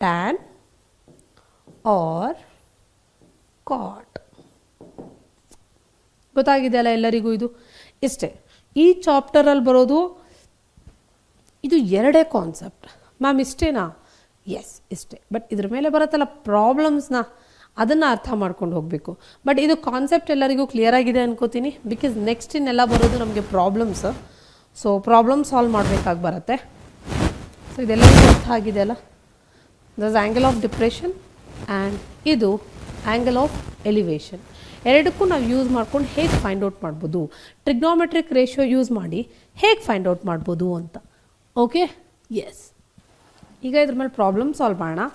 ಟ್ಯಾನ್ ಆರ್ ಕಾಟ್. ಗೊತ್ತಾಗಿದೆಯಲ್ಲ ಎಲ್ಲರಿಗೂ? ಇದು ಇಷ್ಟೇ. ಈ ಚಾಪ್ಟರಲ್ಲಿ ಬರೋದು ಇದು ಎರಡೇ ಕಾನ್ಸೆಪ್ಟ್. ಮ್ಯಾಮ್ ಇಷ್ಟೇನಾ? ಎಸ್ ಇಷ್ಟೇ. ಬಟ್ ಇದ್ರ ಮೇಲೆ ಬರುತ್ತಲ್ಲ ಪ್ರಾಬ್ಲಮ್ಸ್ನ, ಅದನ್ನು ಅರ್ಥ ಮಾಡ್ಕೊಂಡು ಹೋಗಬೇಕು. ಬಟ್ ಇದು ಕಾನ್ಸೆಪ್ಟ್ ಎಲ್ಲರಿಗೂ ಕ್ಲಿಯರ್ ಆಗಿದೆ ಅನ್ಕೋತೀನಿ. ಬಿಕಾಸ್ ನೆಕ್ಸ್ಟ್ ಇನ್ನೆಲ್ಲ ಬರೋದು ನಮಗೆ ಪ್ರಾಬ್ಲಮ್ಸ್. ಸೊ ಪ್ರಾಬ್ಲಮ್ ಸಾಲ್ವ್ ಮಾಡಬೇಕಾಗಿ ಬರುತ್ತೆ. ಸೊ ಇದೆಲ್ಲರಿಗೂ ಅರ್ಥ ಆಗಿದೆ ಅಲ್ಲ? Thus angle of depression and ಇದು ಆ್ಯಂಗಲ್ ಆಫ್ ಎಲಿವೇಶನ್. ಎರಡಕ್ಕೂ ನಾವು ಯೂಸ್ ಮಾಡ್ಕೊಂಡು ಹೇಗೆ ಫೈಂಡ್ ಔಟ್ ಮಾಡ್ಬೋದು, ಟ್ರಿಗ್ನೋಮೆಟ್ರಿಕ್ ರೇಷಿಯೋ ಯೂಸ್ ಮಾಡಿ ಹೇಗೆ ಫೈಂಡ್ ಔಟ್ ಮಾಡ್ಬೋದು ಅಂತ. Okay, yes. ಈಗ ಇದ್ರ ಮೇಲೆ ಪ್ರಾಬ್ಲಮ್ ಸಾಲ್ವ್ ಮಾಡೋಣ.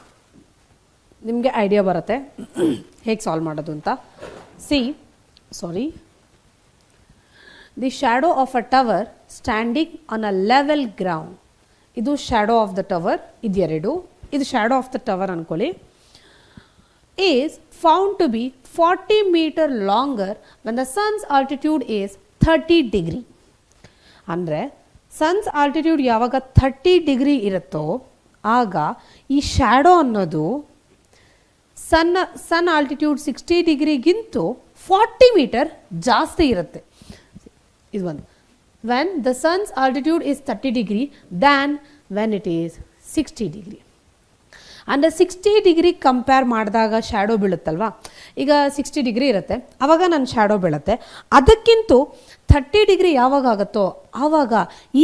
ನಿಮಗೆ ಐಡಿಯಾ ಬರುತ್ತೆ ಹೇಗೆ ಸಾಲ್ವ್ ಮಾಡೋದು ಅಂತ. The shadow of a tower standing on a level ground. ಇದು ಶ್ಯಾಡೋ ಆಫ್ ದ ಟವರ್, ಇದೆರಡು. ಇದು ಶ್ಯಾಡೋ ಆಫ್ ದ ಟವರ್ ಅಂದ್ಕೊಳ್ಳಿ. Is found to be 40 meter longer when the sun's altitude is 30 degree. ಅಂದರೆ sons altitude ಯಾವಾಗ 30 degree ಇರುತ್ತೋ ಆಗ ಈ shadow ಅನ್ನೋದು ಸನ್ ಆಲ್ಟಿಟ್ಯೂಡ್ 60 ಡಿಗ್ರಿಗಿಂತೂ 40 ಮೀಟರ್ ಜಾಸ್ತಿ ಇರುತ್ತೆ. ಇದು ಒಂದು. When the sons altitude is 30 degree than when it is 60 degree. ಅಂದರೆ 60 ಡಿಗ್ರಿ ಕಂಪೇರ್ ಮಾಡಿದಾಗ ಶ್ಯಾಡೋ ಬೀಳುತ್ತಲ್ವ, ಈಗ 60 ಡಿಗ್ರಿ ಇರುತ್ತೆ, ಆವಾಗ ನನ್ನ ಶ್ಯಾಡೋ ಬೀಳುತ್ತೆ. ಅದಕ್ಕಿಂತೂ 30 ಡಿಗ್ರಿ ಯಾವಾಗ ಆಗುತ್ತೋ ಆವಾಗ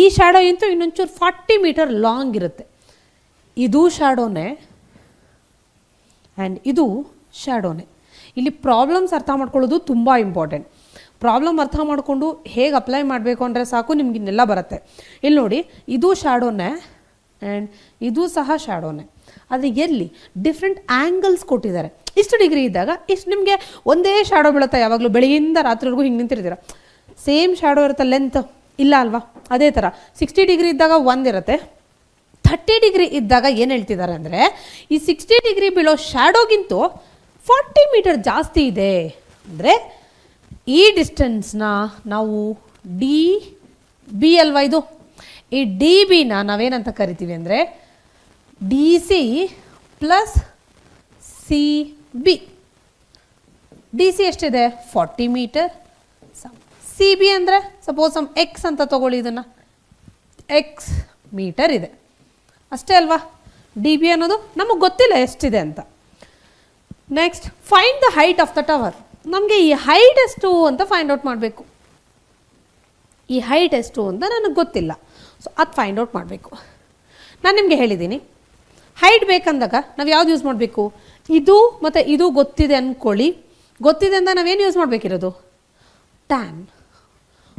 ಈ ಶ್ಯಾಡೋ ಇಂತೂ ಇನ್ನೊಂಚೂರು 40 ಮೀಟರ್ ಲಾಂಗ್ ಇರುತ್ತೆ. ಇದು ಶ್ಯಾಡೋನೇ ಆ್ಯಂಡ್ ಇದು ಶ್ಯಾಡೋನೇ. ಇಲ್ಲಿ ಪ್ರಾಬ್ಲಮ್ಸ್ ಅರ್ಥ ಮಾಡ್ಕೊಳ್ಳೋದು ತುಂಬ ಇಂಪಾರ್ಟೆಂಟ್. ಪ್ರಾಬ್ಲಮ್ ಅರ್ಥ ಮಾಡಿಕೊಂಡು ಹೇಗೆ ಅಪ್ಲೈ ಮಾಡಬೇಕು ಅಂದರೆ ಸಾಕು, ನಿಮ್ಗೆ ಇನ್ನೆಲ್ಲ ಬರುತ್ತೆ. ಇಲ್ಲಿ ನೋಡಿ, ಇದು ಶ್ಯಾಡೋನೇ ಆ್ಯಂಡ್ ಇದು ಸಹ ಶ್ಯಾಡೋನೇ. ಆದರೆ ಎಲ್ಲಿ ಡಿಫ್ರೆಂಟ್ ಆ್ಯಂಗಲ್ಸ್ ಕೊಟ್ಟಿದ್ದಾರೆ. ಇಷ್ಟು ಡಿಗ್ರಿ ಇದ್ದಾಗ ಇಷ್ಟು ನಿಮಗೆ ಒಂದೇ ಶ್ಯಾಡೋ ಬೀಳುತ್ತೆ. ಯಾವಾಗಲೂ ಬೆಳಗ್ಗೆಯಿಂದ ರಾತ್ರಿವರೆಗೂ ಹಿಂಗೆ ನಿಂತಿರ್ತೀರ, ಸೇಮ್ ಶ್ಯಾಡೋ ಇರುತ್ತೆ, ಲೆಂತ್ ಇಲ್ಲ ಅಲ್ವಾ? ಅದೇ ಥರ 60 ಡಿಗ್ರಿ ಇದ್ದಾಗ ಒಂದಿರುತ್ತೆ, 30 ಡಿಗ್ರಿ ಇದ್ದಾಗ ಏನು ಹೇಳ್ತಿದ್ದಾರೆ ಅಂದರೆ ಈ 60 ಡಿಗ್ರಿ ಬೀಳೋ ಶ್ಯಾಡೋಗಿಂತೂ 40 ಮೀಟರ್ ಜಾಸ್ತಿ ಇದೆ. ಅಂದರೆ ಈ ಡಿಸ್ಟೆನ್ಸ್ನ ನಾವು ಡಿ ಬಿ ಅಲ್ವಾ ಇದು? ಈ ಡಿ ಬಿನ ನಾವೇನಂತ ಕರಿತೀವಿ ಅಂದರೆ D C plus C B. D C ಎಷ್ಟಿದೆ? 40 ಮೀಟರ್. ಸಿ ಬಿ ಅಂದರೆ ಸಪೋಸ್ ಎಕ್ಸ್ ಅಂತ ತಗೊಳ್ಳಿ, ಇದನ್ನು ಎಕ್ಸ್ ಮೀಟರ್ ಇದೆ ಅಷ್ಟೇ ಅಲ್ವಾ? ಡಿ ಬಿ ಅನ್ನೋದು ನಮಗೆ ಗೊತ್ತಿಲ್ಲ ಎಷ್ಟಿದೆ ಅಂತ. Next find the height of the tower. ನಮಗೆ ಈ ಹೈಟ್ ಎಷ್ಟು ಅಂತ ಫೈಂಡ್ ಔಟ್ ಮಾಡಬೇಕು. ಈ ಹೈಟ್ ಎಷ್ಟು ಅಂತ ನನಗೆ ಗೊತ್ತಿಲ್ಲ, ಸೊ ಅದು ಫೈಂಡ್ ಔಟ್ ಮಾಡಬೇಕು. ನಾನು ನಿಮಗೆ ಹೇಳಿದ್ದೀನಿ, ಹೈಟ್ ಬೇಕಂದಾಗ ನಾವು ಯಾವ್ದು ಯೂಸ್ ಮಾಡಬೇಕು? ಇದು ಮತ್ತು ಇದು ಗೊತ್ತಿದೆ ಅಂದ್ಕೊಳ್ಳಿ. ಗೊತ್ತಿದೆ ಅಂತ ನಾವೇನು ಯೂಸ್ ಮಾಡಬೇಕಿರೋದು? ಟ್ಯಾನ್.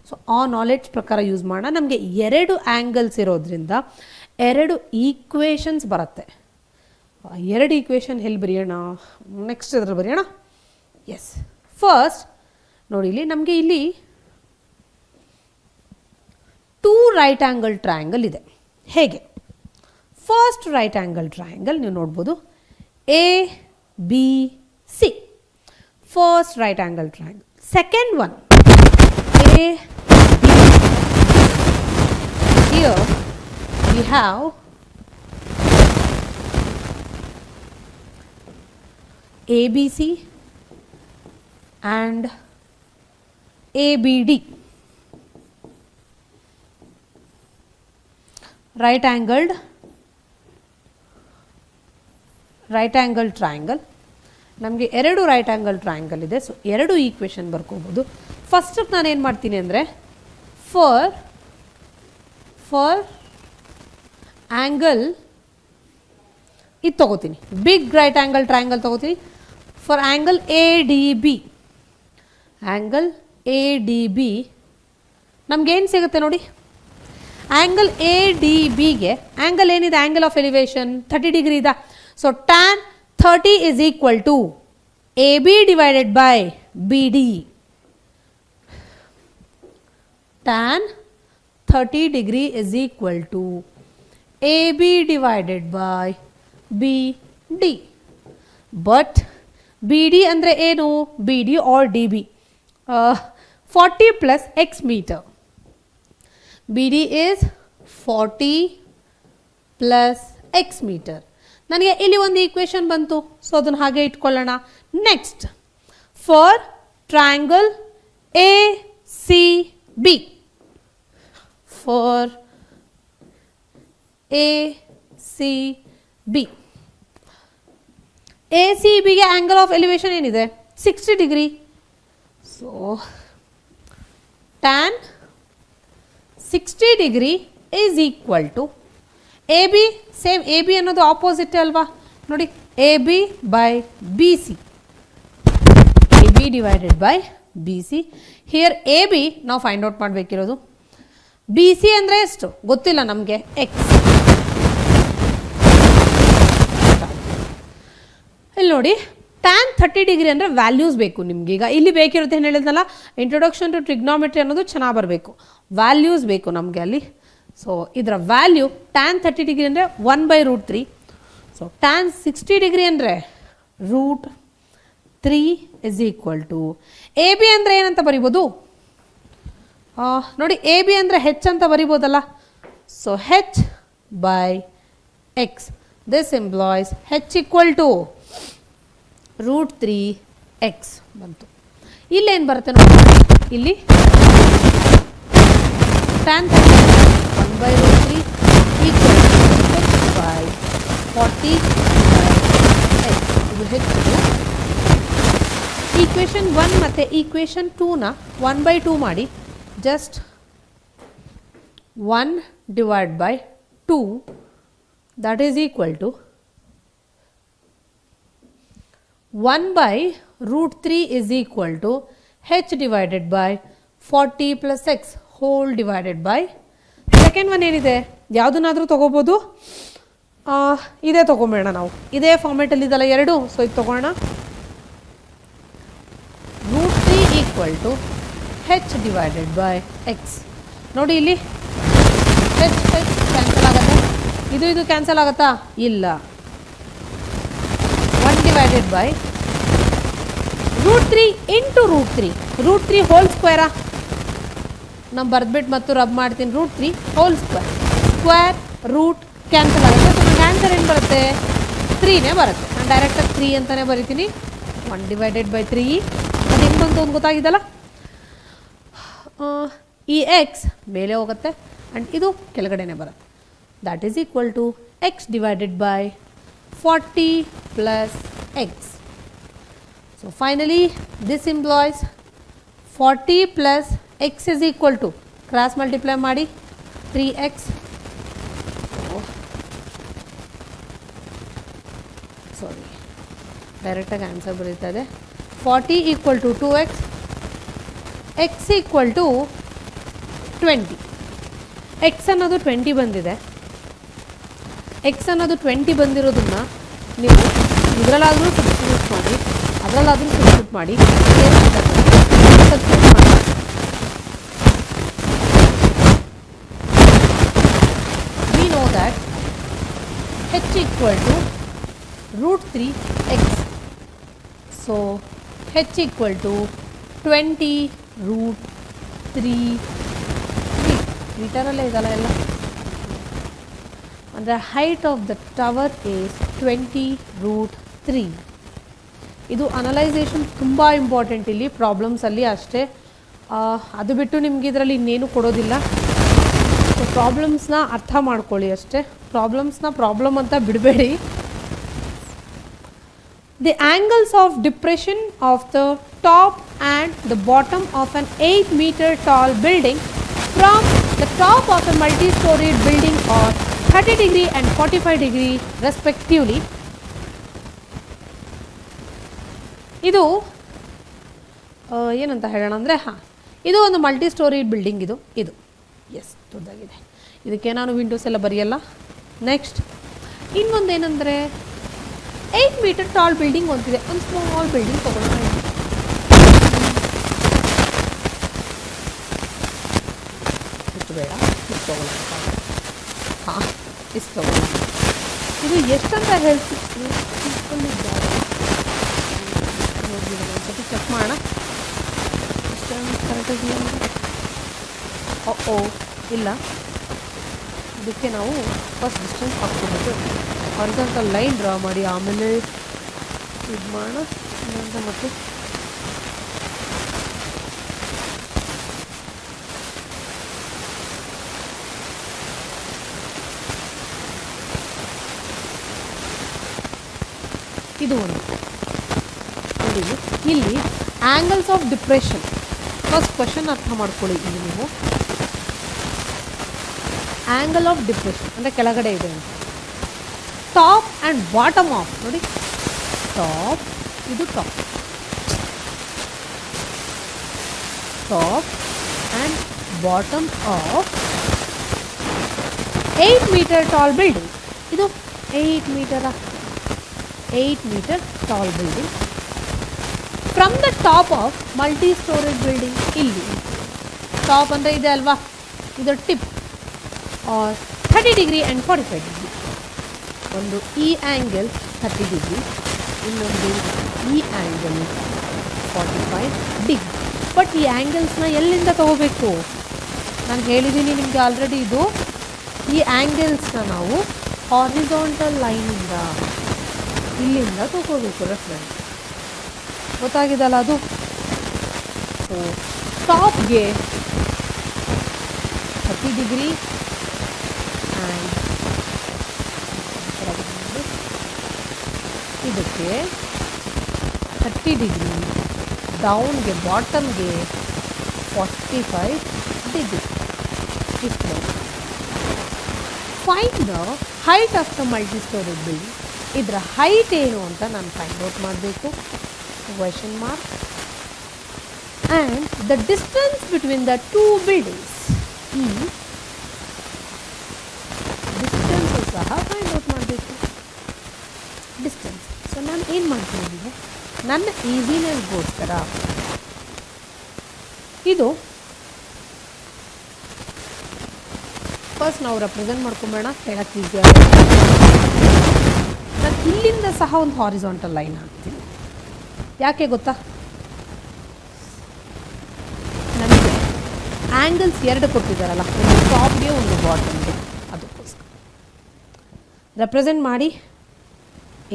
ಸೊ ಆ ನಾಲೆಡ್ಜ್ ಪ್ರಕಾರ ಯೂಸ್ ಮಾಡೋಣ. ನಮಗೆ 2 ಆ್ಯಂಗಲ್ಸ್ ಇರೋದ್ರಿಂದ 2 ಈಕ್ವೇಷನ್ಸ್ ಬರುತ್ತೆ. 2 ಈಕ್ವೇಷನ್ ಎಲ್ಲಿ ಬರೆಯೋಣ? ನೆಕ್ಸ್ಟ್ ಇದ್ರಲ್ಲಿ ಬರೆಯೋಣ. ಎಸ್, ಫಸ್ಟ್ ನೋಡಿ, ಇಲ್ಲಿ ನಮಗೆ ಇಲ್ಲಿ 2 ರೈಟ್ ಆ್ಯಂಗಲ್ ಟ್ರಯಾಂಗಲ್ ಇದೆ. ಹೇಗೆ? ಫಸ್ಟ್ ರೈಟ್ ಆ್ಯಂಗಲ್ ಟ್ರಯಾಂಗಲ್ ನೀವು ನೋಡ್ಬೋದು, A B C. First right angle triangle. Second one A B. Here we have ABC and ABD. Right angled triangle. ನಮಗೆ 2 ರೈಟ್ ಆ್ಯಂಗಲ್ ಟ್ರಯಾಂಗಲ್ ಇದೆ. ಸೊ 2 ಈಕ್ವೇಷನ್ ಬರ್ಕೋಬೋದು. ಫಸ್ಟಿಗೆ ನಾನು ಏನು ಮಾಡ್ತೀನಿ ಅಂದರೆ ಫಾರ್ ಆ್ಯಂಗಲ್ ಇದು ತೊಗೋತೀನಿ, ಬಿಗ್ ರೈಟ್ ಆ್ಯಂಗಲ್ ಟ್ರಯಾಂಗಲ್ ತೊಗೋತೀನಿ. For angle A D B, angle A D B ನಮಗೇನು ಸಿಗುತ್ತೆ ನೋಡಿ? ಆ್ಯಂಗಲ್ ಎ ಡಿ ಬಿಗೆ ಆ್ಯಂಗಲ್ ಏನಿದೆ? ಆ್ಯಂಗಲ್ ಆಫ್ ಎಲಿವೇಶನ್ 30 ಡಿಗ್ರಿ ಇದೆ. So tan 30 is equal to AB divided by BD. Tan 30 degree is equal to AB divided by BD. But BD andre ಏನು BD or DB 40 plus x meter. BD is 40 plus x meter. ನನಗೆ ಇಲ್ಲಿ ಒಂದು equation ಬಂತು, so ಅದನ್ನು ಹಾಗೆ ಇಟ್ಕೊಳ್ಳೋಣ. Next, for triangle A C B, for A C B, A C ಬಿಗೆ angle of elevation ಏನಿದೆ 60 degree. So tan 60 degree is equal to AB, same AB ಅನ್ನೋದು ಆಪೋಸಿಟ್ ಅಲ್ವಾ ನೋಡಿ, AB by BC, AB divided by BC. Here AB ನಾವು find out ಮಾಡಬೇಕಿರೋದು. BC ಅಂದರೆ ಎಷ್ಟು ಗೊತ್ತಿಲ್ಲ ನಮಗೆ, X. ಇಲ್ಲಿ ನೋಡಿ, tan 30 ಡಿಗ್ರಿ ಅಂದರೆ ವ್ಯಾಲ್ಯೂಸ್ ಬೇಕು ನಿಮ್ಗೆ. ಈಗ ಇಲ್ಲಿ ಬೇಕಿರುತ್ತೆ ಏನು ಹೇಳಿದ್ನಲ್ಲ, ಇಂಟ್ರೊಡಕ್ಷನ್ ಟು ಟ್ರಿಗ್ನೋಮೆಟ್ರಿ ಅನ್ನೋದು ಚೆನ್ನಾಗಿ ಬರಬೇಕು, ವ್ಯಾಲ್ಯೂಸ್ ಬೇಕು ನಮಗೆ ಅಲ್ಲಿ. ಸೊ ಇದರ ವ್ಯಾಲ್ಯೂ tan 30 ಡಿಗ್ರಿ ಅಂದರೆ 1/√3. ಸೊ tan 60 ಡಿಗ್ರಿ ಅಂದರೆ √3 is equal to A B ಅಂದರೆ ಏನಂತ ಬರಿಬೋದು ನೋಡಿ, ಎ ಬಿ ಅಂದರೆ ಹೆಚ್ ಅಂತ ಬರಿಬೋದಲ್ಲ. So H by X, this implies H equal to √3x ಬಂತು. ಇಲ್ಲೇನು ಬರುತ್ತೆ ನೋಡಿ, ಇಲ್ಲಿ tan 1/√3 equal to h by 40/x. ಇದು ಹೆಚ್ಚು. ಈಕ್ವೇಷನ್ 1 ಮತ್ತು ಈಕ್ವೇಷನ್ 2ನ 1/2 ಮಾಡಿ, just 1 divide by 2, that is equal to 1/√3 is equal to h divided by 40 plus x whole divided by, second one ಏನಿದೆ ಯಾವುದನ್ನಾದರೂ ತೊಗೋಬೋದು, ಇದೇ ತೊಗೊಂಬೇಡ, ನಾವು ಇದೇ ಫಾರ್ಮೇಟಲ್ಲಿ ಇದಲ್ಲ ಎರಡು, ಸೊ ಇದು ತೊಗೋಣ. √3 equal to H divided by x. ನೋಡಿ ಇಲ್ಲಿ ಹೆಚ್ ಹೆಚ್ ಕ್ಯಾನ್ಸಲ್ ಆಗುತ್ತೆ, ಇದು ಕ್ಯಾನ್ಸಲ್ ಆಗುತ್ತಾ, ಇಲ್ಲ. 1 divided by √3 into √3 ಹೋಲ್ ಸ್ಕ್ವೇರಾ, ನಾನು ಬರೆದ್ಬಿಟ್ಟು ಮತ್ತು ರಬ್ ಮಾಡ್ತೀನಿ. √3 ಹೋಲ್ ಸ್ಕ್ವೇರ್ ರೂಟ್ ಕ್ಯಾನ್ಸಲ್ ಆಗುತ್ತೆ. ಸೊ ನನಗೆ ಆನ್ಸರ್ ಏನು ಬರುತ್ತೆ, 3ನೇ ಬರುತ್ತೆ. ನಾನು ಡೈರೆಕ್ಟಾಗಿ 3 ಅಂತಲೇ ಬರಿತೀನಿ. 1 divided by 3, ಅದು ಹೆಂಗೆ ಬಂತು ಅಂತ ಗೊತ್ತಾಗಿದ್ದಲ್ಲ. ಈ ಎಕ್ಸ್ ಮೇಲೆ ಹೋಗುತ್ತೆ ಆ್ಯಂಡ್ ಇದು ಕೆಳಗಡೆನೇ ಬರುತ್ತೆ. That is equal to x divided by 40 plus x. So finally this implies 40 plus x is equal to, cross multiply ಮಾಡಿ 3x. ಸಾರಿ, ಡೈರೆಕ್ಟಾಗಿ ಆನ್ಸರ್ ಬರೀತಾ ಇದೆ. 40 equal to 2x, x equal to 20. x ಅನ್ನೋದು 20 ಬಂದಿದೆ. x ಅನ್ನೋದು 20 ಬಂದಿರೋದನ್ನು ನೀವು ಇದರಲ್ಲಾದರೂ ಸಬ್ಸ್ಟಿಟ್ಯೂಟ್ ಮಾಡಿ, ಅದರಲ್ಲಾದರೂ ಸಬ್ಸ್ಟಿಟ್ಯೂಟ್ ಮಾಡಿ, ಸಬ್ಸ್ಟಿಟ್ಯೂಟ್ ಮಾಡಿ. We know that h equal to √3x. So h equal to 20 √3 ಮೀಟರಲ್ಲೇ ಇದಲ್ಲ ಎಲ್ಲ. ಅಂದರೆ height of the tower is 20 √3. ಇದು ಅನಲೈಸೇಷನ್ ತುಂಬ ಇಂಪಾರ್ಟೆಂಟ್ ಇಲ್ಲಿ ಪ್ರಾಬ್ಲಮ್ಸಲ್ಲಿ ಅಷ್ಟೇ. ಅದು ಬಿಟ್ಟು ನಿಮ್ಗೆ ಇದರಲ್ಲಿ ಇನ್ನೇನು ಕೊಡೋದಿಲ್ಲ. ಸೊ ಪ್ರಾಬ್ಲಮ್ಸ್ನ ಅರ್ಥ ಮಾಡ್ಕೊಳ್ಳಿ ಅಷ್ಟೇ, ಪ್ರಾಬ್ಲಮ್ಸ್ನ ಪ್ರಾಬ್ಲಮ್ ಅಂತ ಬಿಡಬೇಡಿ. The angles of depression of the top and the bottom of on 8 meter tall building from the top of a multi-storied building are 30 degree and 45 degree respectively. ಇದು ಏನಂತ ಹೇಳೋಣ ಅಂದರೆ, ಇದು ಒಂದು ಮಲ್ಟಿ ಸ್ಟೋರಿ ಬಿಲ್ಡಿಂಗ್. ಇದು S ದೊಡ್ಡದಾಗಿದೆ. ಇದಕ್ಕೆ ನಾನು ವಿಂಡೋಸ್ ಎಲ್ಲ ಬರೆಯಲ್ಲ. ನೆಕ್ಸ್ಟ್ ಇನ್ನೊಂದು ಏನಂದರೆ, 8 ಮೀಟರ್ ಟಾಲ್ ಬಿಲ್ಡಿಂಗ್ ಒಂದಿದೆ, ಒಂದು ಸ್ಮಾಲ್ ಬಿಲ್ಡಿಂಗ್ ತೊಗೊಳ್ಳೋಣ. ಇಷ್ಟು ಬೇಡ, ಇಷ್ಟು ತೊಗೊಳ್ಳೋಣ. ಹಾಂ, ಇಷ್ಟು ತೊಗೊಳ್ಳೋಣ. ಇದು ಎಷ್ಟಂತ ಹೇಳ್ತಿತ್ತು ಒಂದ್ಸತಿ ಚೆಕ್ ಮಾಡೋಣ. ಇಷ್ಟೊಂದು ಕರೆಕ್ಟಾಗಿ ಓ ಇಲ್ಲ, ಇದಕ್ಕೆ ನಾವು ಫಸ್ಟ್ ಡಿಸ್ಟೆನ್ಸ್ ಹಾಕ್ಕೊಬೇಕು. ಹಾರಿಜಾಂಟಲ್ ಲೈನ್ ಡ್ರಾ ಮಾಡಿ ಆಮೇಲೆ ಇದು ಮಾಡೋಣ ಅಂತ. ಮತ್ತೆ ಇದು ಒಂದು ನೋಡಿ, ಇಲ್ಲಿ angles of depression. First question ಅರ್ಥ ಮಾಡ್ಕೊಳ್ಳಿ. ಇಲ್ಲಿ ನೀವು ಆ್ಯಂಗಲ್ ಆಫ್ ಡಿಪ್ರೆಷನ್ ಅಂದರೆ ಕೆಳಗಡೆ ಇದೆ ಅಂತ. ಟಾಪ್ ಆ್ಯಂಡ್ ಬಾಟಮ್ ಆಫ್ ನೋಡಿ, ಟಾಪ್, ಇದು top, top and bottom of 8 metre tall building. ಇದು 8 metre tall building from the top of multi storage building. ಇಲ್ಲಿ ಟಾಪ್ ಅಂದರೆ ಇದೆ ಅಲ್ವಾ, ಇದು tip are 30 degree and 45 degree. ಒಂದು ಈ ಆ್ಯಂಗಲ್ 30 ಡಿಗ್ರಿ, ಇನ್ನೊಂದು ಈ ಆ್ಯಂಗಲ್ 45 ಡಿಗ್ರಿ. ಬಟ್ ಈ ಆ್ಯಂಗಲ್ಸ್ನ ಎಲ್ಲಿಂದ ತಗೋಬೇಕು? ನಾನು ಹೇಳಿದ್ದೀನಿ ನಿಮಗೆ ಆಲ್ರೆಡಿ. ಇದು ಈ ಆ್ಯಂಗಲ್ಸ್ನ ನಾವು ಹಾರಿಜಾಂಟಲ್ ಲೈನಿಂದ ಇಲ್ಲಿಂದ ತಗೋಬೇಕು ರೆಫರೆನ್ಸ್. ಗೊತ್ತಾಗಿದಲ್ಲ ಅದು? ಸೊ ಟಾಪ್ಗೆ 30 ಡಿಗ್ರಿ ಆ್ಯಂಡ್ ಇದಕ್ಕೆ 30 ಡಿಗ್ರಿ, ಡೌನ್ಗೆ ಬಾಟಮ್ಗೆ 45 ಡಿಗ್ರಿ. ಇಷ್ಟು. Find the height of the multi storage building. ಇದರ ಹೈಟ್ ಏನು ಅಂತ ನಾನು ಫೈಂಡ್ ಔಟ್ ಮಾಡಬೇಕು. Question mark. And the distance between the two buildings. ಈ ಡಿಸ್ಟೆನ್ಸು ಸಹ ಫೈಂಡ್ ಔಟ್ ಮಾಡಬೇಕು. ಡಿಸ್ಟೆನ್ಸ್. ಸೊ ನಾನು ಏನು ಮಾಡ್ತೀನಿ ಅಂದರೆ, ನನ್ನ ಈಸಿನೆಸ್ಗೋಸ್ಕರ ಇದು ಫಸ್ಟ್ ನಾವು ರೆಪ್ರೆಸೆಂಟ್ ಮಾಡ್ಕೊಂಬೇಡ, ಹೇಳಕ್ಕೆ ಈಸಿ ಆಗುತ್ತೆ. ನಾನು ಇಲ್ಲಿಂದ ಸಹ ಒಂದು ಹಾರಿಜಾಂಟಲ್ ಲೈನ್ ಹಾಕ್ತೀನಿ. ಯಾಕೆ ಗೊತ್ತಾ? ನನಗೆ ಆ್ಯಂಗಲ್ಸ್ 2 ಕೊಟ್ಟಿದ್ದಾರಲ್ಲ, ಒಂದು ಟಾಪ್ಗೆ ಒಂದು ಬಾಟಮ್ಗೆ, ಅದಕ್ಕೋಸ್ಕರ ರೆಪ್ರೆಸೆಂಟ್ ಮಾಡಿ.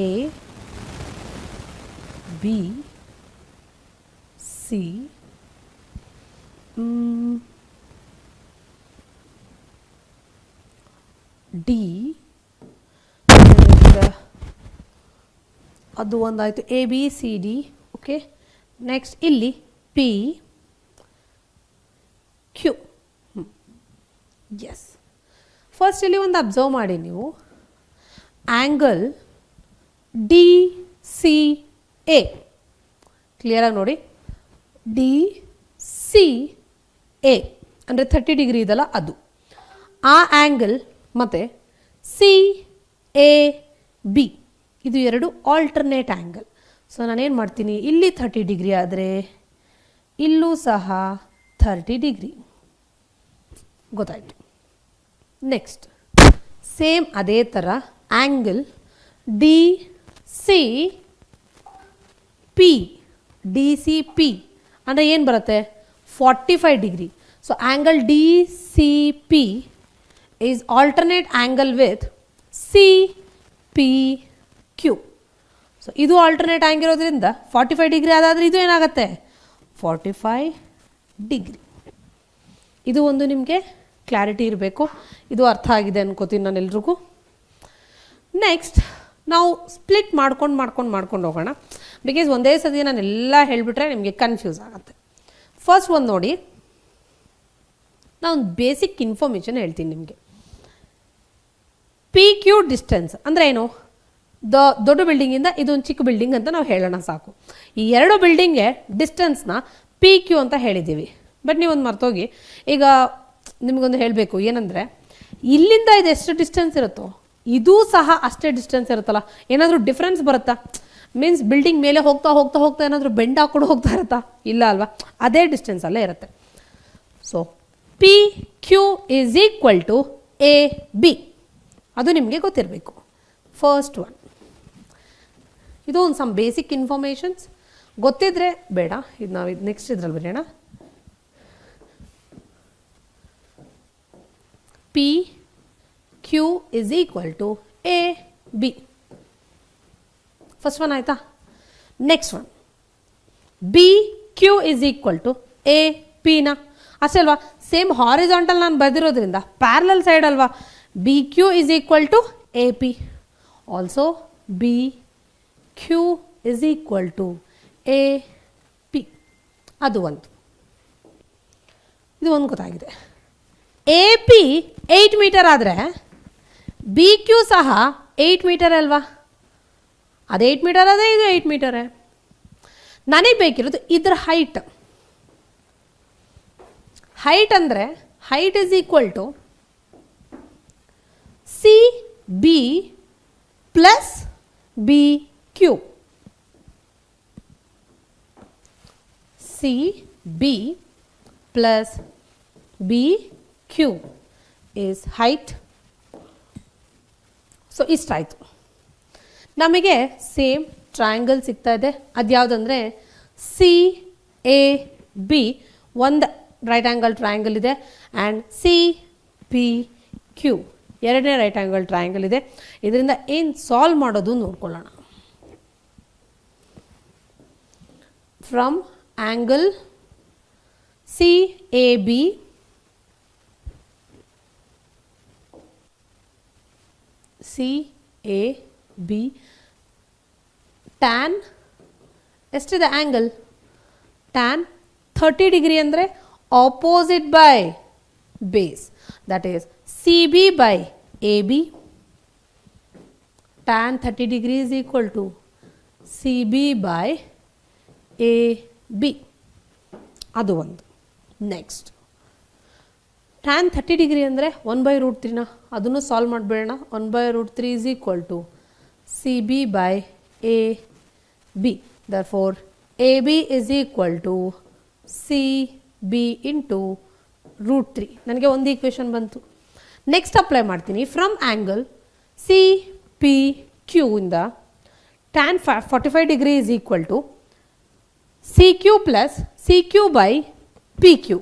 ಎ ಬಿ ಸಿ ಡಿ, ಅದು ಒಂದಾಯಿತು. A B C D. Okay, next ಇಲ್ಲಿ ಪಿ ಕ್ಯೂ. ಎಸ್. ಫಸ್ಟ್ ಇಲ್ಲಿ ಒಂದು ಅಬ್ಸರ್ವ್ ಮಾಡಿ ನೀವು, ಆ್ಯಂಗಲ್ ಡಿ ಸಿ ಎ ಕ್ಲಿಯರಾಗಿ ನೋಡಿ. ಡಿ ಸಿ ಎ ಅಂದರೆ 30 ಡಿಗ್ರಿ ಇದಲ್ಲ ಅದು. ಆ ಆ್ಯಂಗಲ್ ಮತ್ತು ಸಿ ಎ ಬಿ ಇದು 2 ಆಲ್ಟರ್ನೇಟ್ ಆ್ಯಂಗಲ್. ಸೊ ನಾನೇನು ಮಾಡ್ತೀನಿ, ಇಲ್ಲಿ 30 ಡಿಗ್ರಿ ಆದರೆ ಇಲ್ಲೂ ಸಹ 30 ಡಿಗ್ರಿ. ಗೊತ್ತಾಯಿತು. ನೆಕ್ಸ್ಟ್ ಸೇಮ್ ಅದೇ ಥರ angle D C P. D C P ಅಂದರೆ ಏನು ಬರುತ್ತೆ? 45 degree. So angle D C P is alternate angle with C P Q. So ಇದು ಆಲ್ಟರ್ನೇಟ್ ಆ್ಯಂಗಲ್ ಇರೋದ್ರಿಂದ 45 ಡಿಗ್ರಿ ಅದಾದರೆ ಇದು ಏನಾಗುತ್ತೆ? 45 ಡಿಗ್ರಿ. ಇದು ಒಂದು ನಿಮಗೆ ಕ್ಲಾರಿಟಿ ಇರಬೇಕು. ಇದು ಅರ್ಥ ಆಗಿದೆ ಅನ್ಕೋತೀನಿ ನಾನು ಎಲ್ರಿಗೂ. ನೆಕ್ಸ್ಟ್ ನಾವು ಸ್ಪ್ಲಿಟ್ ಮಾಡ್ಕೊಂಡು ಹೋಗೋಣ. ಬಿಕಾಸ್ ಒಂದೇ ಸತಿ ನಾನು ಎಲ್ಲ ಹೇಳಿಬಿಟ್ರೆ ನಿಮಗೆ ಕನ್ಫ್ಯೂಸ್ ಆಗುತ್ತೆ. ಫಸ್ಟ್ ಒಂದು ನೋಡಿ, ನಾನು ಬೇಸಿಕ್ ಇನ್ಫಾರ್ಮೇಷನ್ ಹೇಳ್ತೀನಿ ನಿಮಗೆ. ಪಿ ಕ್ಯೂ ಡಿಸ್ಟೆನ್ಸ್ ಅಂದರೆ ಏನು? ದೊಡ್ಡ ಬಿಲ್ಡಿಂಗಿಂದ ಇದೊಂದು ಚಿಕ್ಕ ಬಿಲ್ಡಿಂಗ್ ಅಂತ ನಾವು ಹೇಳೋಣ ಸಾಕು. ಈ 2 ಬಿಲ್ಡಿಂಗ್ಗೆ ಡಿಸ್ಟೆನ್ಸ್ನ ಪಿ ಕ್ಯೂ ಅಂತ ಹೇಳಿದ್ದೀವಿ. ಬಟ್ ನೀವೊಂದು ಮರ್ತೋಗಿ, ಈಗ ನಿಮಗೊಂದು ಹೇಳಬೇಕು ಏನಂದರೆ, ಇಲ್ಲಿಂದ ಇದು ಎಷ್ಟು ಡಿಸ್ಟೆನ್ಸ್ ಇರುತ್ತೋ ಇದೂ ಸಹ ಅಷ್ಟೇ ಡಿಸ್ಟೆನ್ಸ್ ಇರುತ್ತಲ್ಲ, ಏನಾದರೂ ಡಿಫ್ರೆನ್ಸ್ ಬರುತ್ತಾ? ಮೀನ್ಸ್ ಬಿಲ್ಡಿಂಗ್ ಮೇಲೆ ಹೋಗ್ತಾ ಹೋಗ್ತಾ ಹೋಗ್ತಾ ಏನಾದರೂ ಬೆಂಡ್ ಹಾಕೊಂಡು ಹೋಗ್ತಾ ಇರುತ್ತಾ? ಇಲ್ಲ ಅಲ್ವಾ, ಅದೇ ಡಿಸ್ಟೆನ್ಸ್ ಅಲ್ಲೇ ಇರುತ್ತೆ. So P Q is equal to A B, ಅದು ನಿಮಗೆ ಗೊತ್ತಿರಬೇಕು. ಫಸ್ಟ್ ಒನ್, ಇದು ಒಂದು ಸಮ್ ಬೇಸಿಕ್ ಇನ್ಫಾರ್ಮೇಷನ್ಸ್ ಗೊತ್ತಿದ್ರೆ ಬೇಡ, ಇದು ನಾವು ಇದು ನೆಕ್ಸ್ಟ್ ಇದ್ರಲ್ಲಿ ಬರೆಯೋಣ. P Q is equal to A B, first one ಆಯಿತಾ. Next one, B Q is equal to A ಪಿನ, ಅಷ್ಟೇ ಅಲ್ವಾ? ಸೇಮ್ ಹಾರಿಜಾಂಟಲ್ ನಾನು ಬರೆದಿರೋದ್ರಿಂದ ಪ್ಯಾರಲಲ್ ಸೈಡ್ ಅಲ್ವಾ, B Q is equal to A P. Also B Q is equal to A P, ಅದು ಒಂದು. ಇದು ಒಂದು ಗೊತ್ತಾಗಿದೆ. ಎ ಪಿ 8 ಮೀಟರ್ ಆದರೆ ಬಿ ಕ್ಯೂ ಸಹ 8 ಮೀಟರ್ ಅಲ್ವಾ? ಅದು 8 ಮೀಟರ್ ಅದೇ, ಇದು 8 ಮೀಟರೇ. ನನಗೆ ಬೇಕಿರೋದು ಇದ್ರ ಹೈಟ್. ಹೈಟ್ ಅಂದರೆ height is equal to C B plus B Q. C B plus B Q is height. So ಇಷ್ಟಾಯಿತು. ನಮಗೆ ಸೇಮ್ ಟ್ರಯಾಂಗಲ್ ಸಿಗ್ತಾ ಇದೆ. ಅದು ಯಾವುದಂದರೆ ಸಿ ಎ ಬಿ, ಒಂದು ರೈಟ್ ಆ್ಯಂಗಲ್ ಟ್ರಯಾಂಗಲ್ ಇದೆ, ಆ್ಯಂಡ್ ಸಿ ಪಿ ಕ್ಯೂ ಎರಡನೇ ರೈಟ್ ಆ್ಯಂಗಲ್ ಟ್ರಯಾಂಗಲ್ ಇದೆ. ಇದರಿಂದ ಏನು ಸಾಲ್ವ್ ಮಾಡೋದು ನೋಡ್ಕೊಳ್ಳೋಣ. From angle C A B C A B tan ಎಷ್ಟಿದೆ ಆ್ಯಂಗಲ್? ಟ್ಯಾನ್ 30 ಡಿಗ್ರಿ ಅಂದರೆ opposite by base, that is C B by A B. Tan 30 degree is equal to C B by A B, ಅದು ಒಂದು. Next tan 30 degree ಅಂದರೆ 1/√3ನ, ಅದನ್ನು solve ಮಾಡಿಬಿಡೋಣ. 1/√3 is equal to C B by A B. Therefore A B is equal to C B into √3. ನನಗೆ ಒಂದು equation ಬಂತು. Next apply ಮಾಡ್ತೀನಿ. From angle C P Q ಇಂದ tan 45 degree is equal to C Q plus C Q by P Q,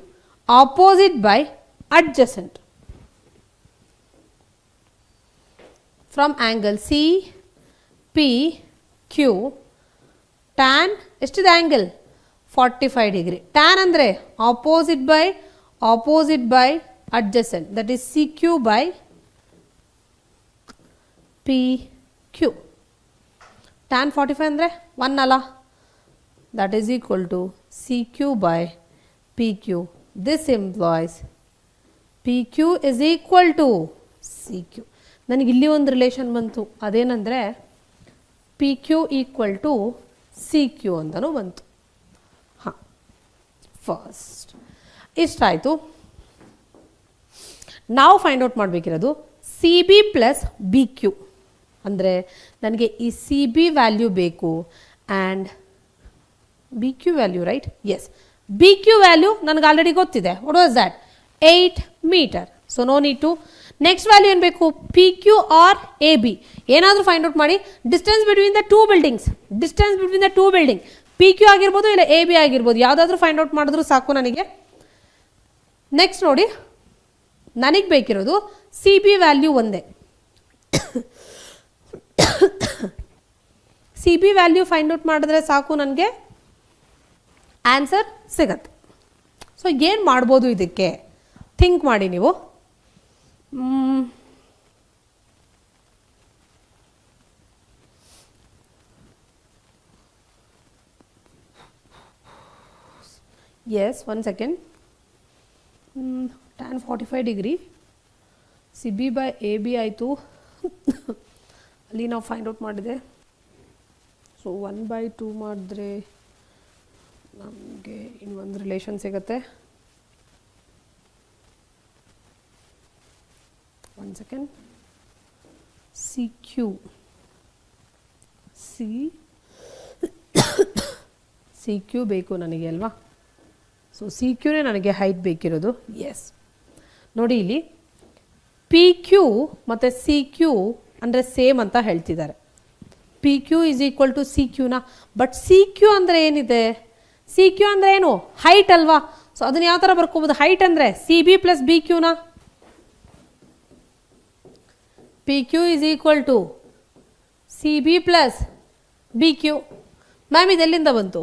opposite by adjacent. From angle C P Q tan ಎಷ್ಟಿದೆ angle? 45 degree. Tan ಅಂದರೆ opposite by adjacent, that is C Q by P Q. Tan 45 ಅಂದರೆ 1 ಅಲ್ಲ, that is equal to C Q by P Q. This implies P Q is equal to C Q. ನನಗೆ ಇಲ್ಲಿ ಒಂದು relation ಬಂತು, ಅದೇನೆಂದರೆ P Q equal to C Q ಅಂತಲೂ ಬಂತು. ಹಾಂ, ಫಸ್ಟ್ ಇಷ್ಟಾಯಿತು. ನಾವು ಫೈಂಡ್ ಔಟ್ ಮಾಡಬೇಕಿರೋದು C B plus B Q. ಅಂದರೆ ನನಗೆ ಈ ಸಿ ಬಿ ವ್ಯಾಲ್ಯೂ ಬೇಕು and B Q value, right? Yes, B Q value ನನಗೆ ಆಲ್ರೆಡಿ ಗೊತ್ತಿದೆ. What was that? 8 metre. So no need to. Next value ಏನು ಬೇಕು? P Q or A B ಏನಾದರೂ find out ಮಾಡಿ. Distance between the two building P Q ಆಗಿರ್ಬೋದು ಇಲ್ಲ A B ಆಗಿರ್ಬೋದು, ಯಾವುದಾದ್ರೂ ಫೈಂಡ್ ಔಟ್ ಮಾಡಿದ್ರು ಸಾಕು ನನಗೆ. ನೆಕ್ಸ್ಟ್ ನೋಡಿ, ನನಗೆ ಬೇಕಿರೋದು ಸಿ ಬಿ ವ್ಯಾಲ್ಯೂ ಒಂದೇ. C B value find out ಮಾಡಿದ್ರೆ ಸಾಕು, ನನಗೆ ಆನ್ಸರ್ ಸಿಗತ್ತೆ. ಸೊ ಏನು ಮಾಡ್ಬೋದು ಇದಕ್ಕೆ? ಥಿಂಕ್ ಮಾಡಿ ನೀವು. Yes, 1 second. Tan 45 degree C B by A B ಆಯಿತು. ಅಲ್ಲಿ ನಾವು ಫೈಂಡ್ ಔಟ್ ಮಾಡಿದೆ. ಸೊ 1/2 ಮಾಡಿದ್ರೆ ನಮಗೆ ಇನ್ನೊಂದು ರಿಲೇಷನ್ ಸಿಗುತ್ತೆ. 1 second. C Q C Q ಬೇಕು ನನಗೆ ಅಲ್ವಾ. ಸೊ ಸಿ ಕ್ಯೂನೇ ನನಗೆ ಹೈಟ್ ಬೇಕಿರೋದು. ಎಸ್, ನೋಡಿ ಇಲ್ಲಿ ಪಿ ಕ್ಯೂ ಮತ್ತು ಸಿ ಕ್ಯೂ ಅಂದರೆ ಸೇಮ್ ಅಂತ ಹೇಳ್ತಿದ್ದಾರೆ. P Q is equal to C ಕ್ಯೂನಾ? ಬಟ್ ಸಿ ಕ್ಯೂ ಅಂದರೆ ಏನಿದೆ? ಸಿ ಕ್ಯೂ ಅಂದರೆ ಏನು? ಹೈಟ್ ಅಲ್ವಾ. ಸೊ ಅದನ್ನು ಯಾವ ಥರ ಬರ್ಕೋಬೋದು? ಹೈಟ್ ಅಂದರೆ ಸಿ ಬಿ ಪ್ಲಸ್ ಬಿ ಕ್ಯೂನಾ? P Q is equal to C B plus B Q. Ma'am ಇದೆಲ್ಲಿಂದ ಬಂತು?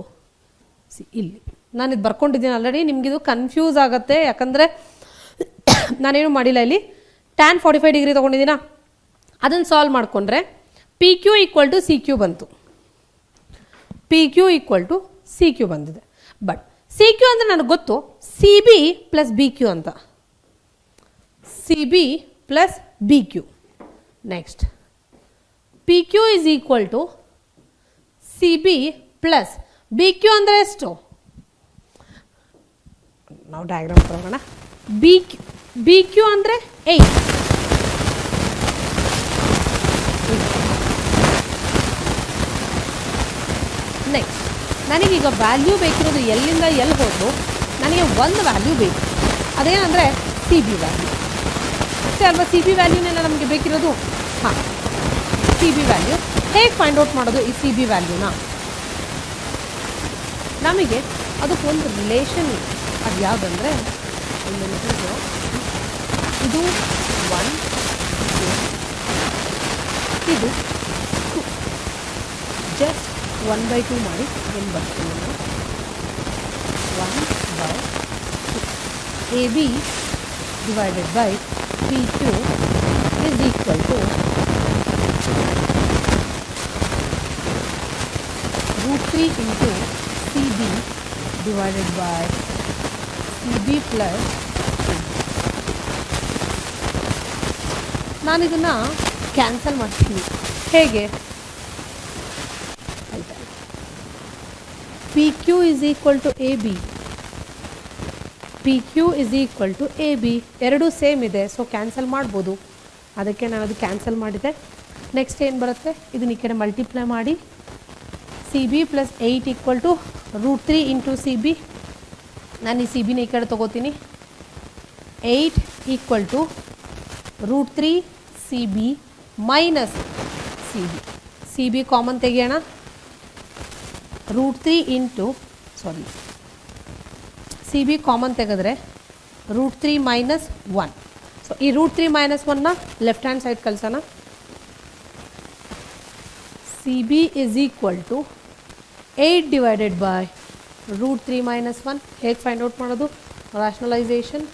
ಇಲ್ಲಿ ನಾನು ಇದು ಬರ್ಕೊಂಡಿದ್ದೀನಿ ಆಲ್ರೆಡಿ. ನಿಮಗಿದು ಕನ್ಫ್ಯೂಸ್ ಆಗುತ್ತೆ, ಯಾಕಂದರೆ ನಾನೇನು ಮಾಡಿಲ್ಲ. ಇಲ್ಲಿ tan 45 ಡಿಗ್ರಿ ತೊಗೊಂಡಿದ್ದೀನಾ, ಅದನ್ನು ಸಾಲ್ವ್ ಮಾಡಿಕೊಂಡ್ರೆ P Q equal to C Q ಬಂತು. P Q equal to C Q ಬಂದಿದೆ. ಬಟ್ ಸಿ ಕ್ಯೂ ಅಂದರೆ ನನಗೆ ಗೊತ್ತು C B plus B Q ಅಂತ. C B plus B Q. Next P Q is equal to C B plus B Q ಅಂದರೆ ಎಷ್ಟು? ನಾವು diagram ತಗೋಣ. B Q ಅಂದರೆ 8. ನೆಕ್ಸ್ಟ್ ನನಗೀಗ ವ್ಯಾಲ್ಯೂ ಬೇಕಿರೋದು ಎಲ್ಲಿಂದ ಎಲ್ಲಿ ಹೋದ್ರು ನನಗೆ ಒಂದು ವ್ಯಾಲ್ಯೂ ಬೇಕು. ಅದೇನಂದರೆ ಸಿ ಬಿ ವ್ಯಾಲ್ಯೂ ಅಷ್ಟೇ ಅಲ್ವಾ. ಸಿ ಬಿ ವ್ಯಾಲ್ಯೂನೆಲ್ಲ ನಮಗೆ ಬೇಕಿರೋದು. ಹಾಂ, ಸಿ ಬಿ ವ್ಯಾಲ್ಯೂ ಹೇಗೆ ಫೈಂಡ್ ಔಟ್ ಮಾಡೋದು? ಈ ಸಿ ಬಿ ವ್ಯಾಲ್ಯೂನ ನಮಗೆ ಅದಕ್ಕೊಂದು ರಿಲೇಷನ್ ಇದೆ. ಅದು ಯಾವುದಂದರೆ ಇದು 1, ಇದು 2. ಜಸ್ಟ್ 1/2 ಮಾಡಿ ಏನು ಬರ್ತೀನಿ ನಾನು? 1/2 A B divided by P Q is equal to √3 into C B divided by C B plus. ನಾನಿದನ್ನು ಕ್ಯಾನ್ಸಲ್ ಮಾಡ್ತೀನಿ. ಹೇಗೆ? ಆಯ್ತಾ, P Q is equal to A B, P Q is equal to A B ಎರಡೂ same ಇದೆ. ಸೊ cancel ಮಾಡ್ಬೋದು. ಅದಕ್ಕೆ ನಾನು ಅದು ಕ್ಯಾನ್ಸಲ್ ಮಾಡಿದೆ. ನೆಕ್ಸ್ಟ್ ಏನು ಬರುತ್ತೆ? ಇದನ್ನ ಈ ಕಡೆ ಮಲ್ಟಿಪ್ಲೈ ಮಾಡಿ C B plus 8 equal to √3 into C B. ನಾನು ಈ ಸಿ ಬಿನ ಈ ಕಡೆ ತೊಗೋತೀನಿ. 8 equal to √3 C B minus C B. C B common ತೆಗೆಯೋಣ. √3 ಇಂಟು ಸಿ ಬಿ ಕಾಮನ್ ತೆಗೆದ್ರೆ √3 ಮೈನಸ್ 1. ಸೊ ಈ √3 ಮೈನಸ್ 1ನ ಲೆಫ್ಟ್ ಹ್ಯಾಂಡ್ ಸೈಡ್ ಕಳ್ಸೋಣ. C B is equal to 8 divided by √3 minus 1. ಹೇಗೆ ಫೈಂಡ್ ಔಟ್ ಮಾಡೋದು? ರಾಷನಲೈಸೇಷನ್.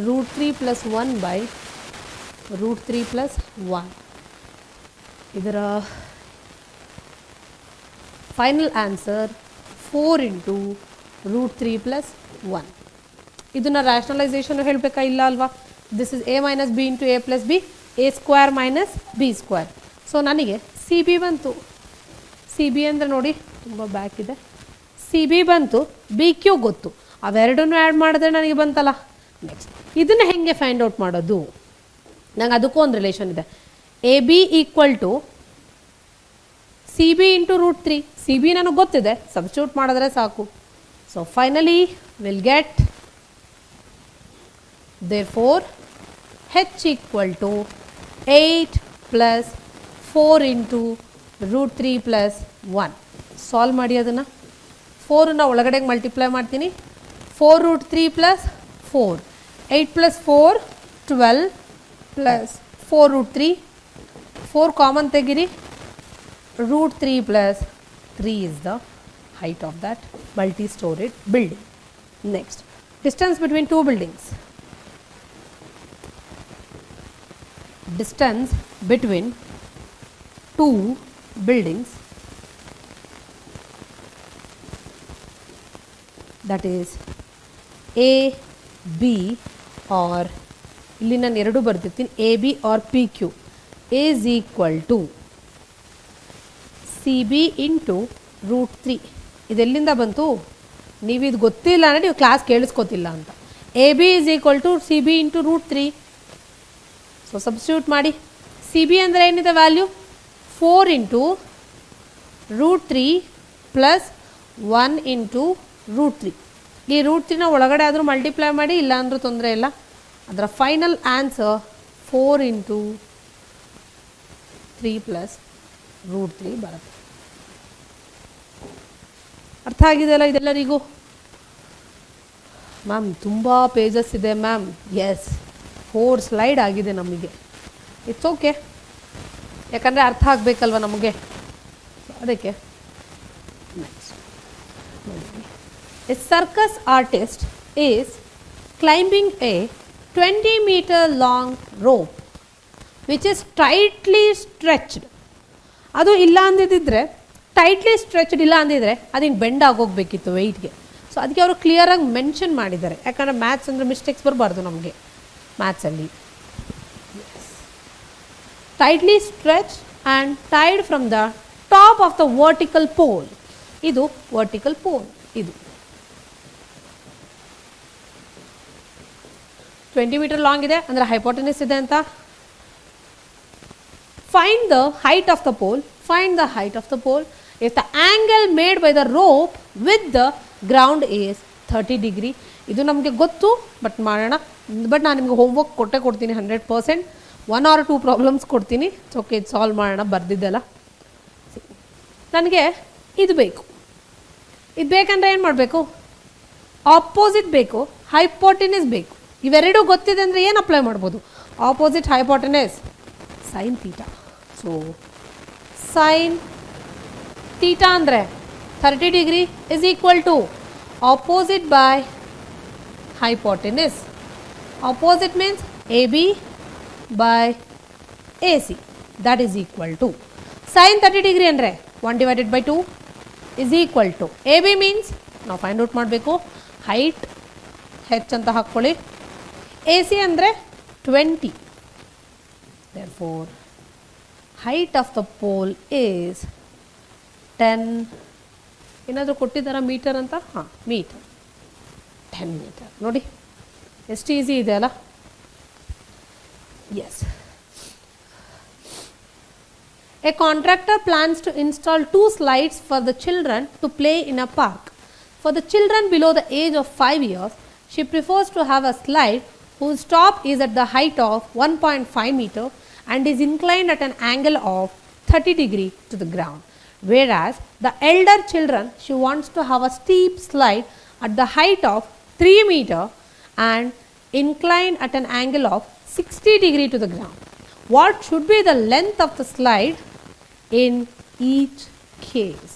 √3 plus 1 by √3 plus 1. ಇದರ final answer 4 into √3 plus 1. ಇದನ್ನು ರ್ಯಾಷನಲೈಸೇಷನ್ ಹೇಳಬೇಕಾ? ಇಲ್ಲ ಅಲ್ವಾ. This is A minus B into A plus B, A square minus B square. So ನನಗೆ C B ಬಂತು. C B ಅಂದರೆ ನೋಡಿ ತುಂಬ ಬ್ಯಾಕ್ ಇದೆ. ಸಿ ಬಿ ಬಂತು, ಬಿ ಕ್ಯೂ ಗೊತ್ತು. ಅವೆರಡನ್ನೂ ಆ್ಯಡ್ ಮಾಡಿದ್ರೆ ನನಗೆ ಬಂತಲ್ಲ. ನೆಕ್ಸ್ಟ್ ಇದನ್ನು ಹೇಗೆ ಫೈಂಡ್ ಔಟ್ ಮಾಡೋದು? ನಂಗೆ ಅದಕ್ಕೂ ಒಂದು ರಿಲೇಷನ್ ಇದೆ. A B equal to C B into √3. C B ನನಗೆ ಗೊತ್ತಿದೆ, ಸಬ್ಸ್ಟಿಟ್ಯೂಟ್ ಮಾಡಿದ್ರೆ ಸಾಕು. So finally will get therefore h equal to 8 plus 4 into √3 plus 1. Solve ಮಾಡಿ ಅದನ್ನು. 4ನ ಒಳಗಡೆ ಮಲ್ಟಿಪ್ಲೈ ಮಾಡ್ತೀನಿ. 4√3 plus 4. 8 plus 4 12 plus 4√3. 4 ಕಾಮನ್ ತೆಗಿರಿ. √3 plus 3 is the height of that multi-storied building. Next, distance between two buildings. Distance between two buildings, that is A, B or ಇಲ್ಲಿ ನಾನು ಎರಡು ಬರ್ದಿರ್ತೀನಿ. A B or P Q is equal to C B into √3. ಇದೆಲ್ಲಿಂದ ಬಂತು? ನೀವು ಇದು ಗೊತ್ತಿಲ್ಲ ಅಂದರೆ ನೀವು ಕ್ಲಾಸ್ ಕೇಳಿಸ್ಕೋತಿಲ್ಲ ಅಂತ. A B is equal to C B into √3. So substitute ಮಾಡಿ. ಸಿ ಬಿ ಅಂದರೆ ಏನಿದೆ ವ್ಯಾಲ್ಯೂ 4 ಇಂಟು √3 ಪ್ಲಸ್ 1 ಇಂಟು √3. ಈ √3ನ ಒಳಗಡೆ ಆದರೂ ಮಲ್ಟಿಪ್ಲೈ ಮಾಡಿ, ಇಲ್ಲ ಅಂದರೂ ತೊಂದರೆ ಇಲ್ಲ. ಅದರ ಫೈನಲ್ ಆನ್ಸರ್ 4 ಇಂಟು 3 ಪ್ಲಸ್ √3 ಬರುತ್ತೆ. ಅರ್ಥ ಆಗಿದೆಯಲ್ಲ ಇದೆಲ್ಲರಿಗೂ? ಮ್ಯಾಮ್ ತುಂಬ ಪೇಜಸ್ ಇದೆ ಮ್ಯಾಮ್. ಎಸ್, 4 ಸ್ಲೈಡ್ ಆಗಿದೆ ನಮಗೆ. ಇಟ್ಸ್ ಓಕೆ, ಯಾಕಂದರೆ ಅರ್ಥ ಆಗಬೇಕಲ್ವ ನಮಗೆ, ಅದಕ್ಕೆ. Next A circus artist is climbing A 20 meter long rope which is tightly stretched. ಅದು ಇಲ್ಲ ಅಂದಿದ್ದರೆ, ಟೈಟ್ಲಿ ಸ್ಟ್ರೆಚ್ಡ್ ಇಲ್ಲ ಅಂದಿದ್ರೆ ಅದು ಹಿಂಗೆ ಬೆಂಡ್ ಆಗೋಗ್ಬೇಕಿತ್ತು ವೆಯ್ಟ್ಗೆ. ಸೊ ಅದಕ್ಕೆ ಅವರು ಕ್ಲಿಯರಾಗಿ ಮೆನ್ಷನ್ ಮಾಡಿದ್ದಾರೆ, ಯಾಕಂದರೆ ಮ್ಯಾಥ್ಸ್ ಅಂದರೆ ಮಿಸ್ಟೇಕ್ಸ್ ಬರಬಾರ್ದು ನಮಗೆ ಮ್ಯಾಥ್ಸಲ್ಲಿ. Tightly stretch and tied from the top of the vertical pole. ಇದು ವರ್ಟಿಕಲ್ ಪೋಲ್. ಇದು 20 meter ಲಾಂಗ್ ಇದೆ ಅಂದರೆ ಹೈಪೋಟೆನಸ್ ಇದೆ ಅಂತ. Find the height of the pole. Find the height of the pole if the angle made by the rope with the ground is 30 degree. ಇದು ನಮಗೆ ಗೊತ್ತು, but ಮಾಡೋಣ. ಬಟ್ ನಾನು ನಿಮಗೆ ಹೋಮ್ವರ್ಕ್ ಕೊಡ್ತೀನಿ 100%. 1 or 2 ಪ್ರಾಬ್ಲಮ್ಸ್ ಕೊಡ್ತೀನಿ. ಓಕೆ, ಇದು ಸಾಲ್ವ್ ಮಾಡೋಣ, ಬರೆದಿದ್ದೆಲ್ಲ. ನನಗೆ ಇದು ಬೇಕು. ಇದು ಬೇಕಂದ್ರೆ ಏನು ಮಾಡಬೇಕು? ಆಪೋಸಿಟ್ ಬೇಕು, ಹೈಪೋಟೆನಸ್ ಬೇಕು. ಇವೆರಡೂ ಗೊತ್ತಿದೆ ಅಂದರೆ ಏನು ಅಪ್ಲೈ ಮಾಡ್ಬೋದು? Opposite hypotenuse sine theta. So sine theta ಅಂದರೆ 30 degree is equal to opposite by hypotenuse. Opposite means AB by AC. That is equal to sin 30 degree ಅಂದರೆ 1 divided by 2 is equal to AB means ನಾವು find out ಮಾಡಬೇಕು. Height ಹೆಚ್ ಅಂತ ಹಾಕ್ಕೊಳ್ಳಿ. AC ಅಂದರೆ 20. Therefore height of the pole is 10. ಏನಾದರೂ ಕೊಟ್ಟಿದ್ದಾರಾ metre ಅಂತ? ಹಾಂ, metre. 10 meter. ನೋಡಿ ಎಷ್ಟು ಈಸಿ ಇದೆ ಅಲ್ಲ? Yes. A contractor plans to install 2 slides for the children to play in a park. For the children below the age of 5 years, she prefers to have a slide whose top is at the height of 1.5 meter and is inclined at an angle of 30 degree to the ground. Whereas the elder children, she wants to have a steep slide at the height of 3 meter and inclined at an angle of 60 degree to the ground. What should be the length of the slide in each case?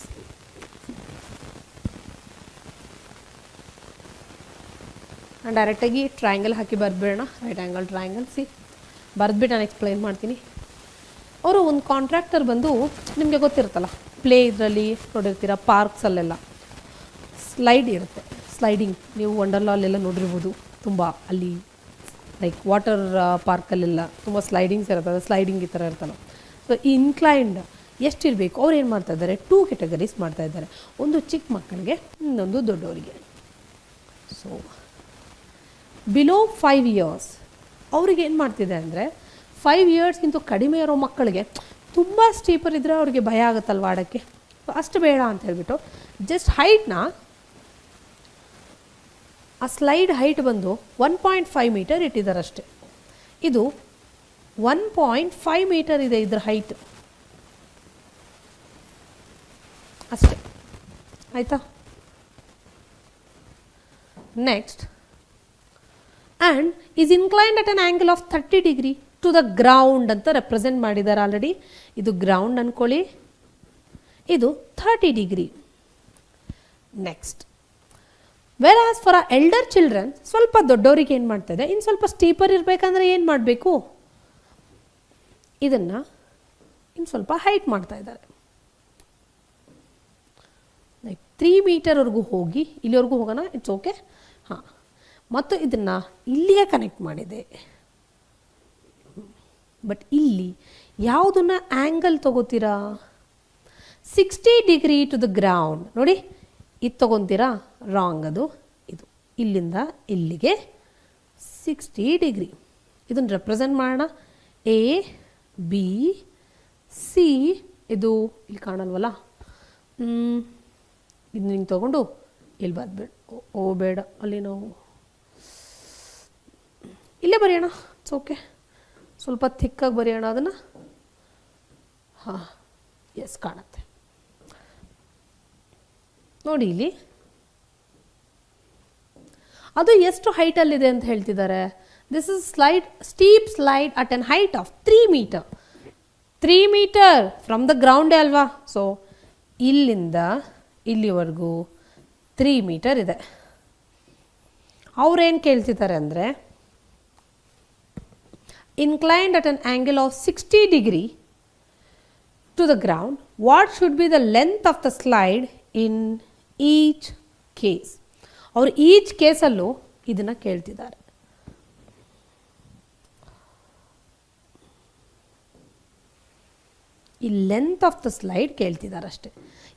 ನಾನು ಡೈರೆಕ್ಟಾಗಿ triangle ಹಾಕಿ ಬರೆದ್ಬಿಡೋಣ. Right angle triangle. C, ಬರೆದ್ಬಿಟ್ಟು ನಾನು explain ಮಾಡ್ತೀನಿ. ಅವರು ಒಂದು contractor ಬಂದು, ನಿಮಗೆ ಗೊತ್ತಿರುತ್ತಲ್ಲ ಪ್ಲೇ ಇದರಲ್ಲಿ ನೋಡಿರ್ತೀರ, ಪಾರ್ಕ್ಸಲ್ಲೆಲ್ಲ ಸ್ಲೈಡ್ ಇರುತ್ತೆ. ಸ್ಲೈಡಿಂಗ್ ನೀವು ವಂಡರ್ಲಾಲೆಲ್ಲ ನೋಡಿರ್ಬೋದು. ತುಂಬ ಅಲ್ಲಿ ಲೈಕ್ ವಾಟರ್ ಪಾರ್ಕಲ್ಲೆಲ್ಲ ತುಂಬ ಸ್ಲೈಡಿಂಗ್ಸ್ ಇರ್ತದೆ. ಸ್ಲೈಡಿಂಗ್ ಈ ಥರ ಇರ್ತಲ್ಲ. ಸೊ ಇನ್ಕ್ಲೈನ್ಡ್ ಎಷ್ಟಿರಬೇಕು? ಅವ್ರು ಏನು ಮಾಡ್ತಾಯಿದ್ದಾರೆ? 2 categories ಮಾಡ್ತಾಯಿದ್ದಾರೆ. ಒಂದು ಚಿಕ್ಕ ಮಕ್ಕಳಿಗೆ, ಇನ್ನೊಂದು ದೊಡ್ಡವರಿಗೆ. ಸೊ ಬಿಲೋ 5 years ಅವ್ರಿಗೆ ಏನು ಮಾಡ್ತಿದೆ ಅಂದರೆ, 5 yearsಗಿಂತ ಕಡಿಮೆ ಇರೋ ಮಕ್ಕಳಿಗೆ ತುಂಬ ಸ್ಟೀಪರ್ ಇದ್ದರೆ ಅವ್ರಿಗೆ ಭಯ ಆಗುತ್ತಲ್ವ ಆಡೋಕ್ಕೆ. ಅಷ್ಟು ಬೇಡ ಅಂತ ಹೇಳ್ಬಿಟ್ಟು ಜಸ್ಟ್ ಹೈಟ್ನ, ಆ ಸ್ಲೈಡ್ ಹೈಟ್ ಬಂದು 1.5 meter ಇಟ್ಟಿದ್ದಾರೆ ಅಷ್ಟೇ. ಇದು 1.5 meter ಇದೆ ಇದ್ರ ಹೈಟ್ ಅಷ್ಟೇ. ಆಯಿತಾ? Next, and is inclined at an angle of 30 degree to the ground ಅಂತ ರೆಪ್ರೆಸೆಂಟ್ ಮಾಡಿದ್ದಾರೆ ಆಲ್ರೆಡಿ. ಇದು ಗ್ರೌಂಡ್ ಅಂದ್ಕೊಳ್ಳಿ, ಇದು 30 degree. Next, whereas for a elder children, ಸ್ವಲ್ಪ ದೊಡ್ಡವರಿಗೆ ಏನು ಮಾಡ್ತಾ ಇದೆ, ಇನ್ನು ಸ್ವಲ್ಪ ಸ್ಟೀಪರ್ ಇರಬೇಕಂದ್ರೆ ಏನು ಮಾಡಬೇಕು? ಇದನ್ನು ಇನ್ನು ಸ್ವಲ್ಪ ಹೈಟ್ ಮಾಡ್ತಾ ಇದ್ದಾರೆ. ಲೈಕ್ 3 meterವರೆಗೂ ಹೋಗಿ ಇಲ್ಲಿವರೆಗೂ ಹೋಗೋಣ. It's okay. ಹಾಂ, ಮತ್ತು ಇದನ್ನು ಇಲ್ಲಿಗೆ ಕನೆಕ್ಟ್ ಮಾಡಿದೆ. ಬಟ್ ಇಲ್ಲಿ ಯಾವುದನ್ನ ಆ್ಯಂಗಲ್ ತೊಗೋತೀರಾ? 60 degree ಟು ದ ಗ್ರೌಂಡ್. ನೋಡಿ, ಇದು ತೊಗೊತೀರಾ? ರಾಂಗ್. ಅದು ಇದು ಇಲ್ಲಿಂದ ಇಲ್ಲಿಗೆ 60 degree. ಇದನ್ನು ರೆಪ್ರೆಸೆಂಟ್ ಮಾಡೋಣ. A, ಬಿ ಸಿ, ಇದು ಇಲ್ಲಿ ಕಾಣಲ್ವಲ್ಲ, ಇದು ಹಿಂಗೆ ತೊಗೊಂಡು ಇಲ್ಲಿ ಬರ್ಬೇಡ, ಓ ಬೇಡ, ಅಲ್ಲಿ ನಾವು ಇಲ್ಲೇ ಬರೆಯೋಣ. ಇಟ್ಸ್ ಓಕೆ, ಸ್ವಲ್ಪ ಥಿಕ್ಕಾಗಿ ಬರೆಯೋಣ ಅದನ್ನು. ಹಾಂ, ಎಸ್ ಕಾಣುತ್ತೆ ನೋಡಿ ಇಲ್ಲಿ. ಅದು ಎಷ್ಟು ಹೈಟಲ್ಲಿದೆ ಅಂತ ಹೇಳ್ತಿದ್ದಾರೆ. This is steep slide at an height of 3 meter. 3 meter from the ಗ್ರೌಂಡೇ ಅಲ್ವಾ. ಸೊ ಇಲ್ಲಿಂದ ಇಲ್ಲಿವರೆಗೂ 3 ಮೀಟರ್ ಇದೆ. ಅವ್ರೇನು ಕೇಳ್ತಿದ್ದಾರೆ ಅಂದರೆ, inclined at an angle of 60 degree to the ground, what should be the length of the slide in each case? ಅವರು each ಕೇಸಲ್ಲೂ ಇದನ್ನು ಕೇಳ್ತಿದ್ದಾರೆ. ಈ ಲೆಂತ್ ಆಫ್ ದ ಸ್ಲೈಡ್ ಕೇಳ್ತಿದ್ದಾರೆ ಅಷ್ಟೇ.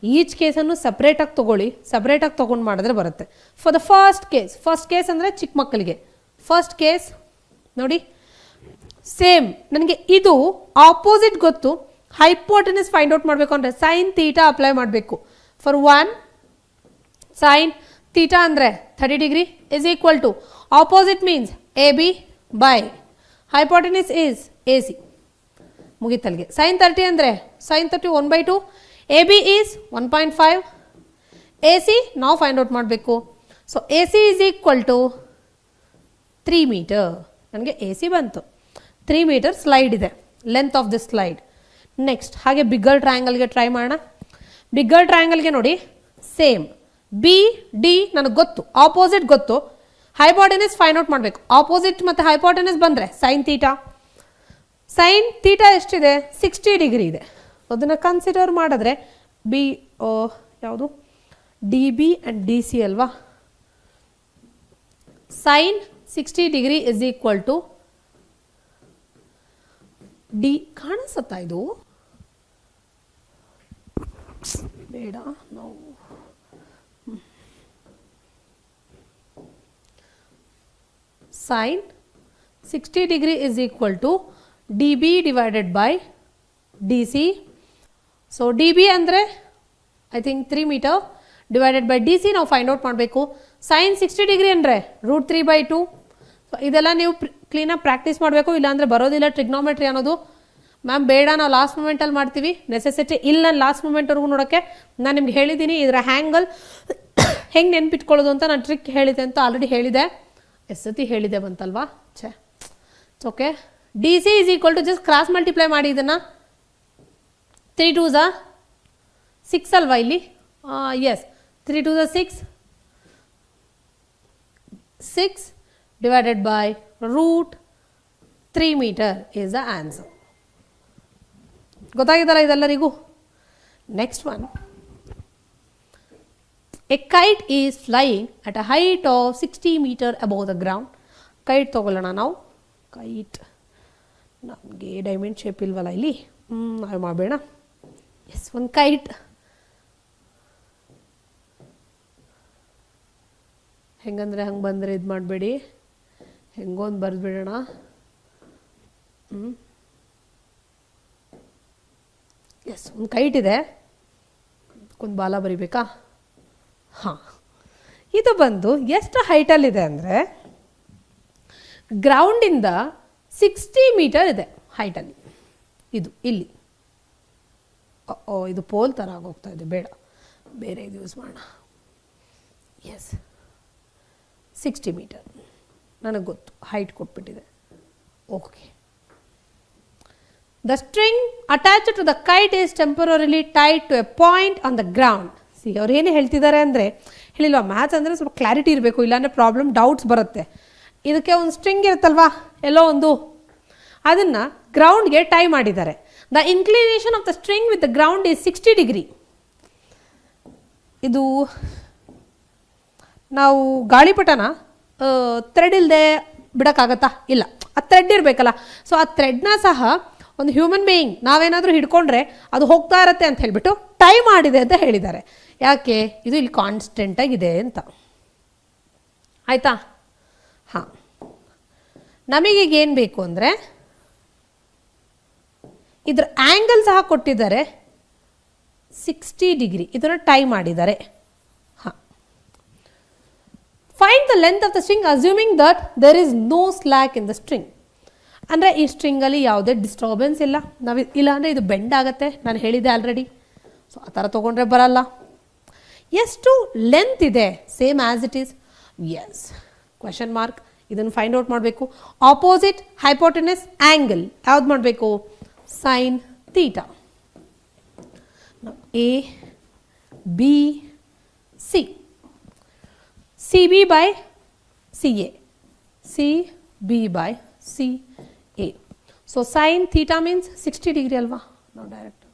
ಈಚ್ ಕೇಸನ್ನು ಸಪ್ರೇಟಾಗಿ ತೊಗೊಳ್ಳಿ, ಸಪ್ರೇಟಾಗಿ ತೊಗೊಂಡು ಮಾಡಿದ್ರೆ ಬರುತ್ತೆ. ಫಾರ್ ದ ಫಸ್ಟ್ ಕೇಸ್ ಅಂದರೆ ಚಿಕ್ಕ ಮಕ್ಕಳಿಗೆ ಫಸ್ಟ್ ಕೇಸ್ ನೋಡಿ, ಸೇಮ್ ನನಗೆ ಇದು ಆಪೋಸಿಟ್ ಗೊತ್ತು. ಹೈಪೋಟೆನಸ್ ಫೈಂಡ್ ಔಟ್ ಮಾಡಬೇಕು ಅಂದರೆ ಸೈನ್ ಥೀಟಾ ಅಪ್ಲೈ ಮಾಡಬೇಕು. ಫಾರ್ 1 ಸೈನ್ ಥೀಟಾ ಅಂದರೆ 30 degree is equal to opposite means A B by hypotenuse is A C. ಮುಗಿತಲ್ಗೆ. ಸೈನ್ 30 ಅಂದರೆ sine 30 1/2, A B is 1.5, A C ನಾವು ಫೈಂಡ್ ಔಟ್ ಮಾಡಬೇಕು. So A C is equal to 3 meter. ನನಗೆ A C ಬಂತು. 3 meter slide ಇದೆ, length of this slide. Next ಹಾಗೆ bigger ಟ್ರಯಾಂಗಲ್ಗೆ try ಮಾಡೋಣ. ಬಿಗ್ಗರ್ ಟ್ರಯಾಂಗಲ್ಗೆ ನೋಡಿ, ಸೇಮ್ ಬಿ ಡಿ ನನಗೆ ಗೊತ್ತು, ಆಪೋಸಿಟ್ ಗೊತ್ತು, ಹೈಪೋಟೆನಸ್ ಫೈಂಡ್ ಔಟ್ ಮಾಡಬೇಕು. ಆಪೋಸಿಟ್ ಮತ್ತು ಹೈಪೋಟೆನಸ್ ಬಂದರೆ ಸೈನ್ ಥೀಟಾ. ಸೈನ್ ಥೀಟಾ ಎಷ್ಟಿದೆ? 60 ಡಿಗ್ರಿ ಇದೆ. ಅದನ್ನು ಕನ್ಸಿಡರ್ ಮಾಡಿದ್ರೆ ಬಿ ಯಾವುದು D B and D C ಅಲ್ವಾ. Sine 60 degree is equal to D. ಕಾಣಿಸುತ್ತಾ ಇದು? ಬೇಡ, ನಾವು sine 60 degree is equal to D B divided by D C. So D B ಅಂದರೆ I think 3 meter divided by D C ನಾವು find out ಮಾಡಬೇಕು. Sign 60 degree ಅಂದರೆ √3/2. So ಇದೆಲ್ಲ ನೀವು ಕ್ಲೀನಾಗಿ ಪ್ರಾಕ್ಟೀಸ್ ಮಾಡಬೇಕು, ಇಲ್ಲಾಂದರೆ ಬರೋದಿಲ್ಲ ಟ್ರಿಗ್ನೋಮೆಟ್ರಿ ಅನ್ನೋದು. ಮ್ಯಾಮ್ ಬೇಡ, ನಾವು ಲಾಸ್ಟ್ ಮೂಮೆಂಟಲ್ಲಿ ಮಾಡ್ತೀವಿ, ನೆಸೆಸಿಟಿ ಇಲ್ಲ. ನಾನು ಲಾಸ್ಟ್ ಮೂಮೆಂಟ್ವರೆಗೂ ನೋಡೋಕ್ಕೆ ನಾನು ನಿಮ್ಗೆ ಹೇಳಿದ್ದೀನಿ ಇದರ ಹ್ಯಾಂಗಲ್ ಹೆಂಗೆ ನೆನ್ಪಿಟ್ಕೊಳ್ಳೋದು ಅಂತ. ನಾನು ಟ್ರಿಕ್ ಹೇಳಿದೆ ಅಂತ ಆಲ್ರೆಡಿ ಹೇಳಿದೆ, ಎಷ್ಟು ಸತಿ ಹೇಳಿದೆ ಬಂತಲ್ವಾ. ಛೇ, okay. D C is equal to just cross multiply ಮಾಡಿ ಇದನ್ನು. 3 2s 6 ಅಲ್ವಾ ಇಲ್ಲಿ? Yes, 3 2s 6 divided by √3 meter is the answer. ಗೊತ್ತಾಗಿದ್ದಲ್ಲ ಇದೆಲ್ಲರಿಗೂ? Next one, a kite is flying at a height of 60 meter above the ground. Kite ತೊಗೊಳ್ಳೋಣ ನಾವು. Kite ನಮಗೆ diamond shape ಇಲ್ವಲ್ಲ ಇಲ್ಲಿ, ನಾವು ಮಾಡಬೇಡ. ಎಸ್, ಒಂದು ಕೈಟ್ ಹೆಂಗಂದರೆ ಹಂಗೆ ಬಂದರೆ ಇದು ಮಾಡಬೇಡಿ, ಹೆಂಗೊಂದು ಬರೆದ್ಬಿಡೋಣ. ಎಸ್, ಒಂದು ಕೈಟ್ ಇದೆ, ಒಂದು ಬಾಲ ಬರಿಬೇಕಾ? ಹಾಂ, ಇದು ಬಂದು ಎಷ್ಟು ಹೈಟಲ್ಲಿದೆ ಅಂದರೆ ಗ್ರೌಂಡಿಂದ 60 ಮೀಟರ್ ಇದೆ ಹೈಟಲ್ಲಿ. ಇದು ಇಲ್ಲಿ ಇದು ಪೋಲ್ ಥರ ಆಗೋಗ್ತಾ ಇದೆ, ಬೇಡ, ಬೇರೆ ಇದು ಯೂಸ್ ಮಾಡೋಣ. ಎಸ್, 60 ಮೀಟರ್ ನನಗೆ ಗೊತ್ತು, ಹೈಟ್ ಕೊಟ್ಬಿಟ್ಟಿದೆ. Okay. The string attached to the kite is temporarily tied to a point on the ground. See, ಅವ್ರು ಏನು ಹೇಳ್ತಿದ್ದಾರೆ ಅಂದರೆ, ಹೇಳಿಲ್ವಾ ಮ್ಯಾಥ್ಸ್ ಅಂದರೆ ಸ್ವಲ್ಪ ಕ್ಲಾರಿಟಿ ಇರಬೇಕು, ಇಲ್ಲಾಂದರೆ ಪ್ರಾಬ್ಲಮ್ ಡೌಟ್ಸ್ ಬರುತ್ತೆ. ಇದಕ್ಕೆ ಒಂದು ಸ್ಟ್ರಿಂಗ್ ಇರುತ್ತಲ್ವಾ ಎಲ್ಲೋ ಒಂದು, ಅದನ್ನು ಗ್ರೌಂಡ್ಗೆ ಟೈ ಮಾಡಿದ್ದಾರೆ. The inclination of the string with the ground is 60 degree. ಇದು ನಾವು ಗಾಳಿಪಟನ ಥ್ರೆಡ್ ಇಲ್ಲದೆ ಬಿಡೋಕ್ಕಾಗತ್ತಾ? ಇಲ್ಲ, ಆ ಥ್ರೆಡ್ ಇರಬೇಕಲ್ಲ. ಸೊ ಆ ಥ್ರೆಡ್ನ ಸಹ ಒಂದು ಹ್ಯೂಮನ್ ಬೀಯಿಂಗ್ ನಾವೇನಾದರೂ ಹಿಡ್ಕೊಂಡ್ರೆ ಅದು ಹೋಗ್ತಾ ಇರತ್ತೆ ಅಂತ ಹೇಳಿಬಿಟ್ಟು ಟೈ ಮಾಡಿದೆ ಅಂತ ಹೇಳಿದ್ದಾರೆ. ಯಾಕೆ? ಇದು ಇಲ್ಲಿ ಕಾನ್ಸ್ಟೆಂಟಾಗಿದೆ ಅಂತ. ಆಯಿತಾ? ಹಾಂ, ನಮಗೀಗ ಏನು ಬೇಕು ಅಂದರೆ ಇದರ ಆ್ಯಂಗಲ್ ಸಹ ಕೊಟ್ಟಿದ್ದಾರೆ 60 ಡಿಗ್ರಿ, ಇದನ್ನು ಟೈ ಮಾಡಿದ್ದಾರೆ. ಹಾಂ, find the length of the string assuming that there is no slack in the string. ಅಂದರೆ ಈ ಸ್ಟ್ರಿಂಗಲ್ಲಿ ಯಾವುದೇ ಡಿಸ್ಟರ್ಬೆನ್ಸ್ ಇಲ್ಲ. ಇಲ್ಲ ಅಂದರೆ ಇದು ಬೆಂಡ್ ಆಗುತ್ತೆ, ನಾನು ಹೇಳಿದ್ದೆ ಆಲ್ರೆಡಿ. ಸೊ ಆ ಥರ ತೊಗೊಂಡ್ರೆ ಬರಲ್ಲ. ಎಷ್ಟು ಲೆಂತ್ ಇದೆ? Same as it is. Yes, question mark. ಇದನ್ನು ಫೈಂಡ್ ಔಟ್ ಮಾಡಬೇಕು. ಆಪೋಸಿಟ್ ಹೈಪೋಟೆನಸ್ ಆ್ಯಂಗಲ್ ಯಾವ್ದು ಮಾಡಬೇಕು? Sine theta. A B C, C B by C A, C B by C A. So sine theta means 60 degree ಅಲ್ವಾ? ನಾವು direct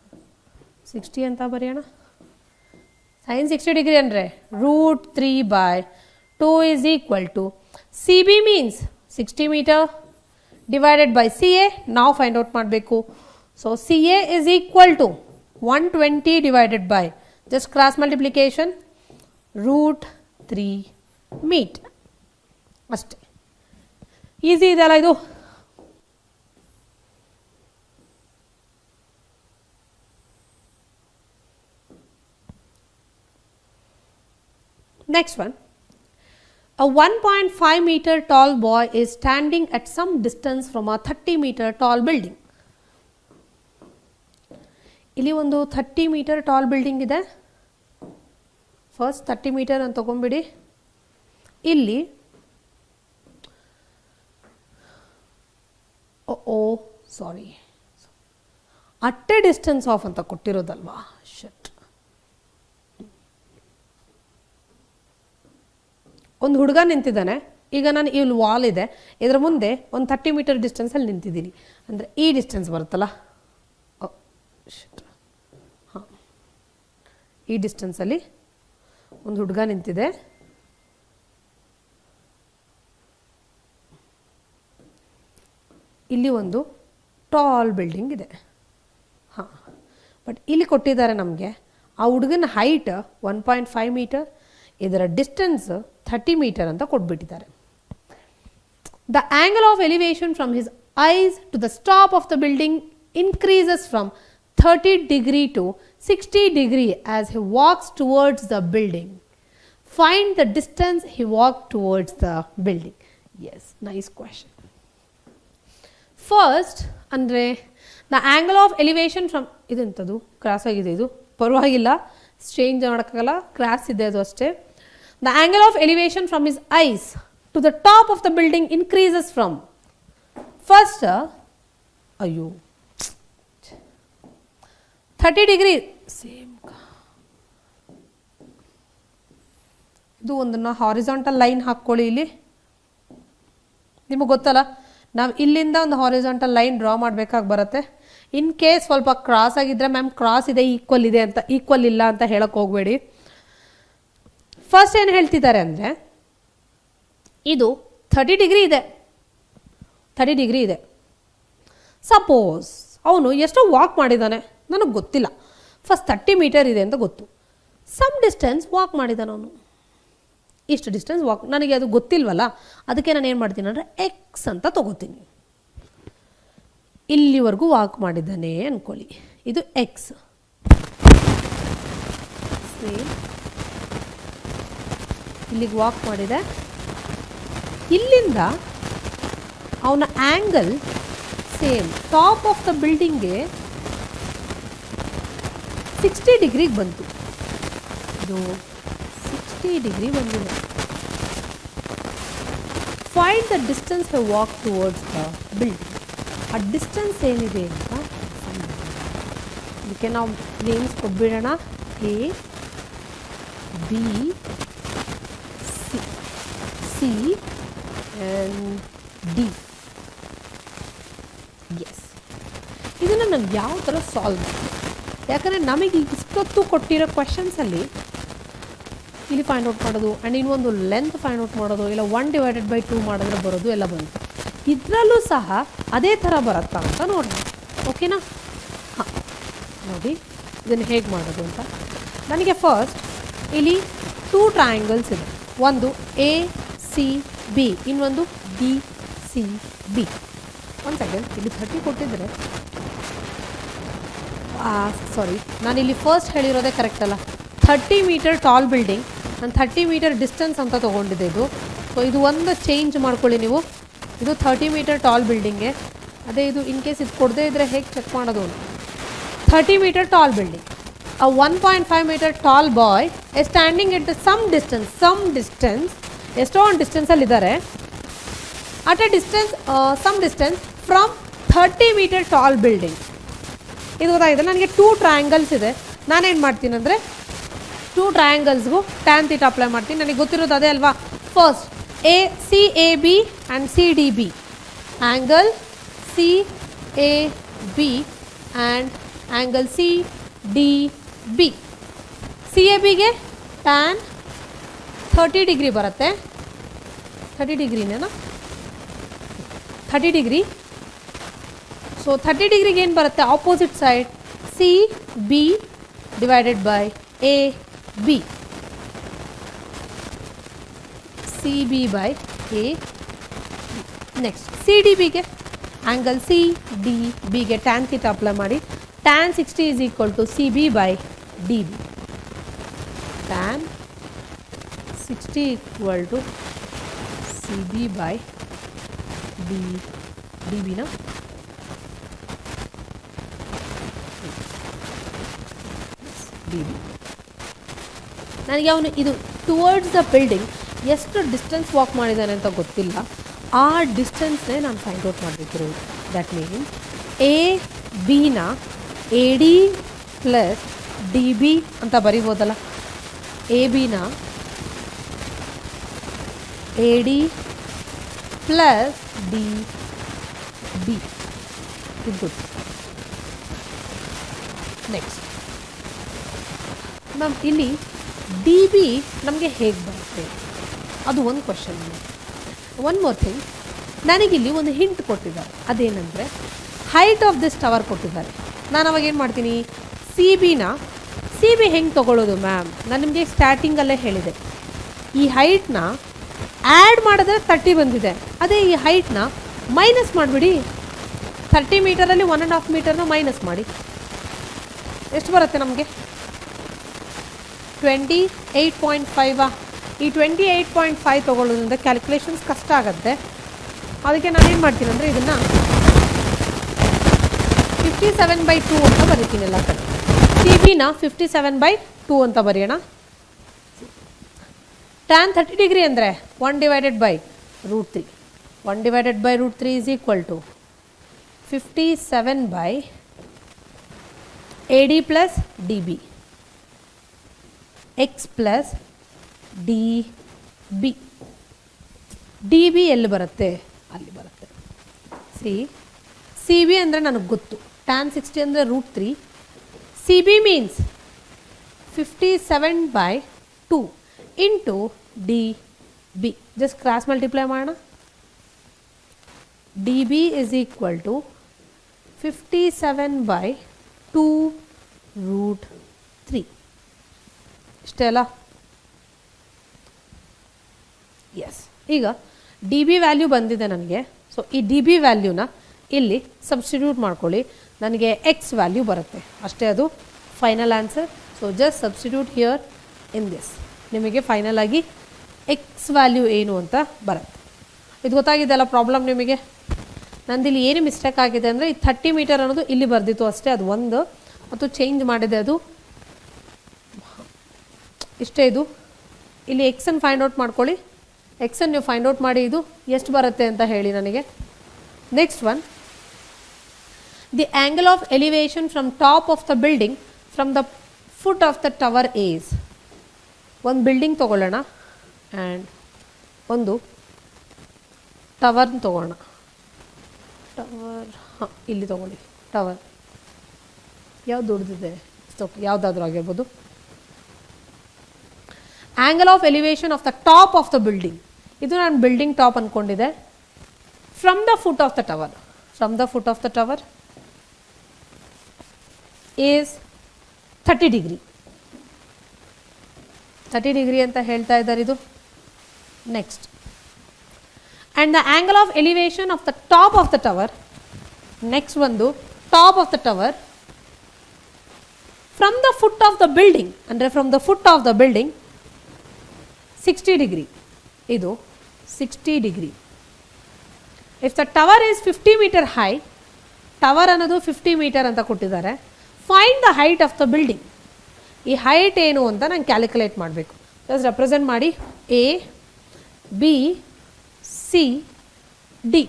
60 ಅಂತ ಬರೆಯೋಣ. Sign 60 degree ಅಂದರೆ √3/2 is equal to CB means 60 meter divided by CA. ನಾವು find out ಮಾಡಬೇಕು. So CA is equal to 120 divided by just cross multiplication √3 meter. ಅಷ್ಟೇ. Easy ಇದೆಯಲ್ಲ ಇದು? Next one, a 1.5 meter tall boy is standing at some distance from a 30 meter tall building. ಇಲ್ಲಿ ಒಂದು 30 metre tall building ಇದೆ. First 30 meter ಅಂತ ತಗೊಂಡ್ಬಿಡಿ. ಇಲ್ಲಿ ಸಾರಿ, at a distance of ಅಂತ ಕೊಟ್ಟಿರೋದಲ್ವಾ? Shut. ಒಂದು ಹುಡುಗ ನಿಂತಿದ್ದಾನೆ. ಈಗ ನಾನು ಇಲ್ಲಿ ವಾಲ್ ಇದೆ, ಇದರ ಮುಂದೆ ಒಂದು 30 ಮೀಟರ್ ಡಿಸ್ಟೆನ್ಸಲ್ಲಿ ನಿಂತಿದ್ದೀನಿ. ಅಂದರೆ ಈ ಡಿಸ್ಟೆನ್ಸ್ ಬರುತ್ತಲ್ಲ, ಹಾಂ, ಈ ಡಿಸ್ಟೆನ್ಸಲ್ಲಿ ಒಂದು ಹುಡುಗ ನಿಂತಿದೆ. ಇಲ್ಲಿ ಒಂದು ಟಾಲ್ ಬಿಲ್ಡಿಂಗ್ ಇದೆ. ಹಾಂ, ಬಟ್ ಇಲ್ಲಿ ಕೊಟ್ಟಿದ್ದಾರೆ ನಮಗೆ ಆ ಹುಡುಗನ ಹೈಟ್ 1.5 ಮೀಟರ್, ಇದರ ಡಿಸ್ಟೆನ್ಸ್ 30 ಮೀಟರ್ ಅಂತ ಕೊಟ್ಬಿಟ್ಟಿದ್ದಾರೆ. The angle of elevation from his eyes to the stop of the building increases from 30 degree to 60 degree as he walks towards the building. Find the distance he walked towards the building. Yes, nice question. First, ಅಂದರೆ the angle of elevation from ಇದೆಂಥದ್ದು cross ಆಗಿದೆ, ಇದು ಪರವಾಗಿಲ್ಲ, change ಮಾಡೋಕ್ಕಾಗಲ್ಲ, cross ಇದೆ ಅದು ಅಷ್ಟೇ. The angle of elevation from his eyes to the top of the building increases from first 30 degree. Same ಇದು ಒಂದನ್ನು ಹಾರಿಜಾಂಟಲ್ ಲೈನ್ ಹಾಕ್ಕೊಳ್ಳಿ. ಇಲ್ಲಿ ನಿಮಗೆ ಗೊತ್ತಲ್ಲ, ನಾವು ಇಲ್ಲಿಂದ ಒಂದು ಹಾರಿಜಾಂಟಲ್ ಲೈನ್ ಡ್ರಾ ಮಾಡಬೇಕಾಗಿ ಬರುತ್ತೆ. ಇನ್ ಕೇಸ್ ಸ್ವಲ್ಪ ಕ್ರಾಸ್ ಆಗಿದ್ದರೆ ಮ್ಯಾಮ್ ಕ್ರಾಸ್ ಇದೆ, ಈಕ್ವಲ್ ಇದೆ ಅಂತ, ಈಕ್ವಲ್ ಇಲ್ಲ ಅಂತ ಹೇಳಕ್ಕೆ ಹೋಗಬೇಡಿ. ಫಸ್ಟ್ ಏನು ಹೇಳ್ತಿದ್ದಾರೆ ಅಂದರೆ, ಇದು 30 ಡಿಗ್ರಿ ಇದೆ, 30 ಡಿಗ್ರಿ ಇದೆ. ಸಪೋಸ್ ಅವನು ಎಷ್ಟೋ ವಾಕ್ ಮಾಡಿದ್ದಾನೆ, ನನಗೆ ಗೊತ್ತಿಲ್ಲ, ಫಸ್ಟ್ 30 ಮೀಟರ್ ಇದೆ ಅಂತ ಗೊತ್ತು. ಸಮ್ ಡಿಸ್ಟೆನ್ಸ್ ವಾಕ್ ಮಾಡಿದ್ದಾನೆ ಅವನು, ಇಷ್ಟು ಡಿಸ್ಟೆನ್ಸ್ ವಾಕ್, ನನಗೆ ಅದು ಗೊತ್ತಿಲ್ವಲ್ಲ, ಅದಕ್ಕೆ ನಾನು ಏನು ಮಾಡ್ತೀನಿ ಅಂದರೆ ಎಕ್ಸ್ ಅಂತ ತೊಗೋತೀನಿ. ಇಲ್ಲಿವರೆಗೂ ವಾಕ್ ಮಾಡಿದ್ದಾನೆ ಅಂದ್ಕೊಳ್ಳಿ, ಇದು ಎಕ್ಸ್. ಸೇಮ್ ಇಲ್ಲಿಗೆ ವಾಕ್ ಮಾಡಿದೆ. ಇಲ್ಲಿಂದ ಅವನ angle same top of the ಬಿಲ್ಡಿಂಗ್ಗೆ 60 ಡಿಗ್ರಿಗೆ ಬಂತು. ಇದು 60 ಡಿಗ್ರಿ ಬಂದಿದೆ. Find the distance he walk towards the building. ಆ ಡಿಸ್ಟೆನ್ಸ್ ಏನಿದೆ ಅಂತ ಇದಕ್ಕೆ ನಾವು ನೇಮ್ಸ್ ಕೊಟ್ಬಿಡೋಣ. A B C and D. Yes, ಇದನ್ನು ನಾನು ಯಾವ ಥರ ಸಾಲ್ವ್ ಮಾಡಿ, ಯಾಕಂದರೆ ನಮಗೆ ಇಷ್ಟೊತ್ತು ಕೊಟ್ಟಿರೋ ಕ್ವೆಶನ್ಸಲ್ಲಿ ಇಲ್ಲಿ ಫೈಂಡ್ ಔಟ್ ಮಾಡೋದು ಆ್ಯಂಡ್ ಇನ್ನೊಂದು ಲೆಂತ್ ಫೈಂಡ್ ಔಟ್ ಮಾಡೋದು, ಇಲ್ಲ 1/2 ಮಾಡಿದ್ರೆ ಬರೋದು ಎಲ್ಲ ಬಂತು. ಇದರಲ್ಲೂ ಸಹ ಅದೇ ಥರ ಬರುತ್ತಾ ಅಂತ ನೋಡೋಣ. ಓಕೆನಾ? ಹಾಂ, ನೋಡಿ ಇದನ್ನು ಹೇಗೆ ಮಾಡೋದು ಅಂತ. ನನಗೆ ಫಸ್ಟ್ ಇಲ್ಲಿ 2 ಟ್ರಯಾಂಗಲ್ಸ್ ಇದೆ, ಒಂದು ಎ ಸಿ ಬಿ, ಇನ್ನೊಂದು ಬಿ ಸಿ ಬಿ. ಒಂದು ಸೆಕೆಂಡ್, ಇಲ್ಲಿ 30 ಕೊಟ್ಟಿದ್ದರೆ ಸಾರಿ, ನಾನಿಲ್ಲಿ ಫಸ್ಟ್ ಹೇಳಿರೋದೇ ಕರೆಕ್ಟ್ ಅಲ್ಲ. 30 ಮೀಟರ್ ಟಾಲ್ ಬಿಲ್ಡಿಂಗ್, ನಾನು 30 ಮೀಟರ್ ಡಿಸ್ಟೆನ್ಸ್ ಅಂತ ತೊಗೊಂಡಿದ್ದೆ ಇದು. ಸೊ ಇದು ಒಂದು ಚೇಂಜ್ ಮಾಡ್ಕೊಳ್ಳಿ ನೀವು. ಇದು 30 ಮೀಟರ್ ಟಾಲ್ ಬಿಲ್ಡಿಂಗೆ. ಅದೇ ಇದು ಇನ್ ಕೇಸ್ ಇದು ಕೊಡದೇ ಇದ್ದರೆ ಹೇಗೆ ಚೆಕ್ ಮಾಡೋದು? 30 metre tall building. A 1.5 meter tall boy is standing at some distance, ಎಷ್ಟೋ ಒಂದು ಡಿಸ್ಟೆನ್ಸಲ್ಲಿದ್ದಾರೆ. At a distance, some distance from 30 metre tall building. ಇದು ಗೊತ್ತಾಗಿದೆ. ನನಗೆ 2 ಟ್ರಯಾಂಗಲ್ಸ್ ಇದೆ. ನಾನೇನು ಮಾಡ್ತೀನಿ ಅಂದರೆ 2 ಟ್ರಯಾಂಗಲ್ಸ್ಗೂ ಟ್ಯಾನ್ ಥೀಟಾ ಅಪ್ಲೈ ಮಾಡ್ತೀನಿ. ನನಗೆ ಗೊತ್ತಿರೋದು ಅದೇ ಅಲ್ವಾ. First C A B and C D B. Angle C A B and angle C D B. C A ಬಿಗೆ ಟ್ಯಾನ್ 30 ಡಿಗ್ರಿ ಬರುತ್ತೆ. 30 ಡಿಗ್ರಿನೇನಾ? 30 ಡಿಗ್ರಿ. ಸೊ 30 ಡಿಗ್ರಿಗೆ ಏನು ಬರುತ್ತೆ? Opposite side C B divided by A B. C B by A. Next C D ಬಿಗೆ angle C D ಬಿಗೆ tan theta apply ಮಾಡಿ. Tan 60 is equal to C B by D B. Tan 60 equal to C B by D ಬಿನ. D B. ನನಗೆ ಅವನು ಇದು towards the building ಎಷ್ಟು distance walk ಮಾಡಿದ್ದಾನೆ ಅಂತ ಗೊತ್ತಿಲ್ಲ. ಆ ಡಿಸ್ಟೆನ್ಸ್ನೇ ನಾನು ಫೈಂಡ್ ಔಟ್ ಮಾಡಬೇಕಿರೋದು. ದ್ಯಾಟ್ ಮೀನ್ಸ್ ಎ ಬಿನ A D plus D B ಅಂತ ಬರಿಬೋದಲ್ಲ. ಎ ಬಿನ A D plus D B. ಇದು ಗೊತ್ತು. ನೆಕ್ಸ್ಟ್ ಮ್ಯಾಮ್ ಇಲ್ಲಿ ಡಿ ಬಿ ನಮಗೆ ಹೇಗೆ ಬರುತ್ತೆ? ಅದು ಒಂದು ಕ್ವಶನ್. ಒನ್ ಮೋರ್ ಥಿಂಗ್, ನನಗಿಲ್ಲಿ ಒಂದು ಹಿಂಟ್ ಕೊಟ್ಟಿದ್ದಾರೆ. ಅದೇನೆಂದರೆ ಹೈಟ್ ಆಫ್ ದಿಸ್ ಟವರ್ ಕೊಟ್ಟಿದ್ದಾರೆ. ನಾನು ಅವಾಗ ಏನು ಮಾಡ್ತೀನಿ? ಸಿ ಬಿ ಹೆಂಗೆ ತೊಗೊಳ್ಳೋದು ಮ್ಯಾಮ್? ನಾನು ನಿಮಗೆ ಸ್ಟಾರ್ಟಿಂಗಲ್ಲೇ ಹೇಳಿದೆ, ಈ ಹೈಟ್ನ ಆ್ಯಡ್ ಮಾಡಿದ್ರೆ 30 ಬಂದಿದೆ. ಅದೇ ಈ ಹೈಟ್ನ ಮೈನಸ್ ಮಾಡಿಬಿಡಿ. 30 ಮೀಟರಲ್ಲಿ 1.5 ಮೀಟರ್ನ ಮೈನಸ್ ಮಾಡಿ. ಎಷ್ಟು ಬರುತ್ತೆ ನಮಗೆ? 28.5. ಈ 28.5 ತೊಗೊಳ್ಳೋದ್ರಿಂದ ಕ್ಯಾಲ್ಕುಲೇಷನ್ಸ್ ಕಷ್ಟ ಆಗುತ್ತೆ. ಅದಕ್ಕೆ ನಾನೇನು ಮಾಡ್ತೀನಿ ಅಂದರೆ ಇದನ್ನು 57/2 ಅಂತ ಬರೀತೀನಿ ಎಲ್ಲ ಕಡೆ. ಸಿ ಬಿನ 57/2 ಅಂತ ಬರೆಯೋಣ. ಟ್ಯಾನ್ 30 ಡಿಗ್ರಿ ಅಂದರೆ 1/√3. 1/√3 is equal to 57 A D plus D B x plus D B. D B ಎಲ್ಲಿ ಬರುತ್ತೆ? ಅಲ್ಲಿ ಬರುತ್ತೆ. ಸಿ ಬಿ ಅಂದರೆ ನನಗೆ ಗೊತ್ತು. ಟ್ಯಾನ್ 60 ಅಂದರೆ √3. C B means 57/2 into D B. Just cross multiply ಮಾಡೋಣ. D B is equal to 57/2√3. ಇಷ್ಟೇ ಅಲ್ಲ? ಎಸ್. ಈಗ ಡಿ ಬಿ ವ್ಯಾಲ್ಯೂ ಬಂದಿದೆ ನನಗೆ. ಸೊ ಈ ಡಿ ಬಿ ವ್ಯಾಲ್ಯೂನ ಇಲ್ಲಿ ಸಬ್ಸ್ಟಿಟ್ಯೂಟ್ ಮಾಡ್ಕೊಳ್ಳಿ. ನನಗೆ ಎಕ್ಸ್ ವ್ಯಾಲ್ಯೂ ಬರುತ್ತೆ ಅಷ್ಟೇ. ಅದು final answer. So just substitute here in this. ನಿಮಗೆ ಫೈನಲ್ ಆಗಿ ಎಕ್ಸ್ ವ್ಯಾಲ್ಯೂ ಏನು ಅಂತ ಬರುತ್ತೆ. ಇದು ಗೊತ್ತಾಗಿದೆಯಲ್ಲ ಪ್ರಾಬ್ಲಮ್ ನಿಮಗೆ? ನಂದಿಲ್ಲಿ ಏನು ಮಿಸ್ಟೇಕ್ ಆಗಿದೆ ಅಂದರೆ ಈ 30 ಮೀಟರ್ ಅನ್ನೋದು ಇಲ್ಲಿ ಬರೆದಿತ್ತು ಅಷ್ಟೇ. ಅದು ಒಂದು ಮತ್ತು ಚೇಂಜ್ ಮಾಡಿದೆ. ಅದು ಇಷ್ಟೇ. ಇದು ಇಲ್ಲಿ ಎಕ್ಸನ್ನು ಫೈಂಡ್ ಔಟ್ ಮಾಡ್ಕೊಳ್ಳಿ. ಎಕ್ಸನ್ನು ನೀವು ಫೈಂಡ್ ಔಟ್ ಮಾಡಿ ಇದು ಎಷ್ಟು ಬರುತ್ತೆ ಅಂತ ಹೇಳಿ ನನಗೆ. Next one, the angle of elevation from top of the building from the foot of the tower is. ಒಂದು ಬಿಲ್ಡಿಂಗ್ ತೊಗೊಳ್ಳೋಣ ಆ್ಯಂಡ್ ಒಂದು ಟವರ್ನ ತೊಗೊಳ್ಳೋಣ. ಟವರ್ ಇಲ್ಲಿ ತೊಗೊಳ್ಳಿ. ಟವರ್ ಯಾವ್ದು ದೊಡ್ಡದಿದೆ? ಯಾವುದಾದ್ರೂ ಆಗಿರ್ಬೋದು. Angle of elevation of the top of the building. ಇದು ನಾನು ಬಿಲ್ಡಿಂಗ್ ಟಾಪ್ ಅಂದ್ಕೊಂಡಿದ್ದೆ. From the foot of the tower. From the foot of the tower is 30 degree. 30 degree ಅಂತ ಹೇಳ್ತಾ ಇದ್ದಾರೆ ಇದು. Next, and the angle of elevation of the top of the tower. Next ಒಂದು top of the tower from the foot of the building ಅಂದರೆ from the foot of the building 60 degree, ಇದು 60 degree. If the tower is 50 meter high, tower ಅನ್ನೋದು 50 meter ಅಂತ ಕೊಟ್ಟಿದ್ದಾರೆ. Find the height of the building. ಈ height ಏನು ಅಂತ ನಾನು calculate ಮಾಡಬೇಕು. ಜಸ್ಟ್ ರೆಪ್ರೆಸೆಂಟ್ ಮಾಡಿ A B C D.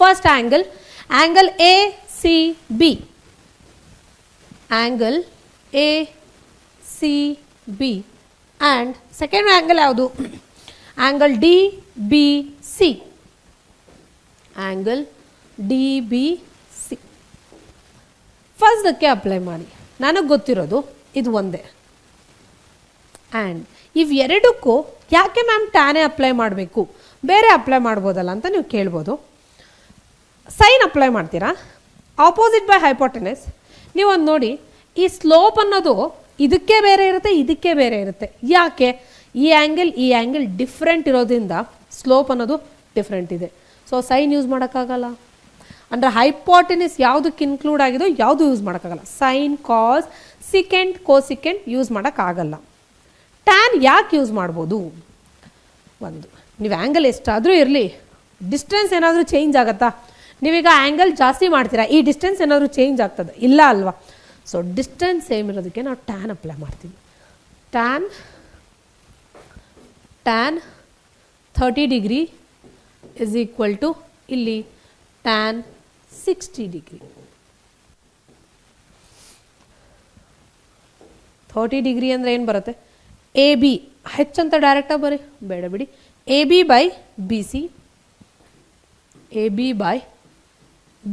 First angle, angle A C B, angle A C B and second angle ಯಾವುದು? Angle D B C, angle D B C. ಫಸ್ಟ್ದಕ್ಕೆ apply ಮಾಡಿ. ನನಗೆ ಗೊತ್ತಿರೋದು ಇದು ಒಂದೇ. ಆ್ಯಂಡ್ ಇವೆರಡಕ್ಕೂ ಯಾಕೆ ಮ್ಯಾಮ್ ಟ್ಯಾನೇ ಅಪ್ಲೈ ಮಾಡಬೇಕು, ಬೇರೆ ಅಪ್ಲೈ ಮಾಡ್ಬೋದಲ್ಲ ಅಂತ ನೀವು ಕೇಳ್ಬೋದು. ಸೈನ್ ಅಪ್ಲೈ ಮಾಡ್ತೀರಾ, ಆಪೋಸಿಟ್ ಬೈ ಹೈಪೋಟೆನಸ್. ನೀವೊಂದು ನೋಡಿ, ಈ ಸ್ಲೋಪ್ ಅನ್ನೋದು ಇದಕ್ಕೆ ಬೇರೆ ಇರುತ್ತೆ, ಇದಕ್ಕೆ ಬೇರೆ ಇರುತ್ತೆ. ಯಾಕೆ? ಈ ಆ್ಯಂಗಲ್ ಡಿಫ್ರೆಂಟ್ ಇರೋದ್ರಿಂದ ಸ್ಲೋಪ್ ಅನ್ನೋದು ಡಿಫ್ರೆಂಟ್ ಇದೆ. ಸೊ ಸೈನ್ ಯೂಸ್ ಮಾಡೋಕ್ಕಾಗಲ್ಲ. ಅಂದರೆ ಹೈಪೋಟೆನಸ್ ಯಾವುದಕ್ಕೆ ಇನ್ಕ್ಲೂಡ್ ಆಗಿದೋ ಯಾವುದು ಯೂಸ್ ಮಾಡೋಕ್ಕಾಗಲ್ಲ. ಸೈನ್, ಕಾಸ್, ಸಿಕೆಂಟ್, ಕೋಸಿಕೆಂಟ್ ಯೂಸ್ ಮಾಡೋಕ್ಕಾಗಲ್ಲ. ಟ್ಯಾನ್ ಯಾಕೆ ಯೂಸ್ ಮಾಡ್ಬೋದು? ಒಂದು, ನೀವು ಆ್ಯಂಗಲ್ ಎಷ್ಟಾದರೂ ಇರಲಿ, ಡಿಸ್ಟೆನ್ಸ್ ಏನಾದರೂ ಚೇಂಜ್ ಆಗುತ್ತಾ? ನೀವೀಗ ಆ್ಯಂಗಲ್ ಜಾಸ್ತಿ ಮಾಡ್ತೀರಾ, ಈ ಡಿಸ್ಟೆನ್ಸ್ ಏನಾದರೂ ಚೇಂಜ್ ಆಗ್ತದೆ? ಇಲ್ಲ ಅಲ್ವಾ? ಸೊ ಡಿಸ್ಟೆನ್ಸ್ ಸೇಮ್ ಇರೋದಕ್ಕೆ ನಾವು ಟ್ಯಾನ್ ಅಪ್ಲೈ ಮಾಡ್ತೀವಿ. Tan 30 degree is equal to ಇಲ್ಲಿ ಟ್ಯಾನ್ 60 ಡಿಗ್ರಿ. 30 ಡಿಗ್ರಿ ಅಂದರೆ ಏನು ಬರುತ್ತೆ? ಎ ಬಿ ಹೆಚ್ಚಂತ ಡೈರೆಕ್ಟಾಗಿ ಬರೀ ಬೇಡ ಬಿಡಿ. A B by B C, A B by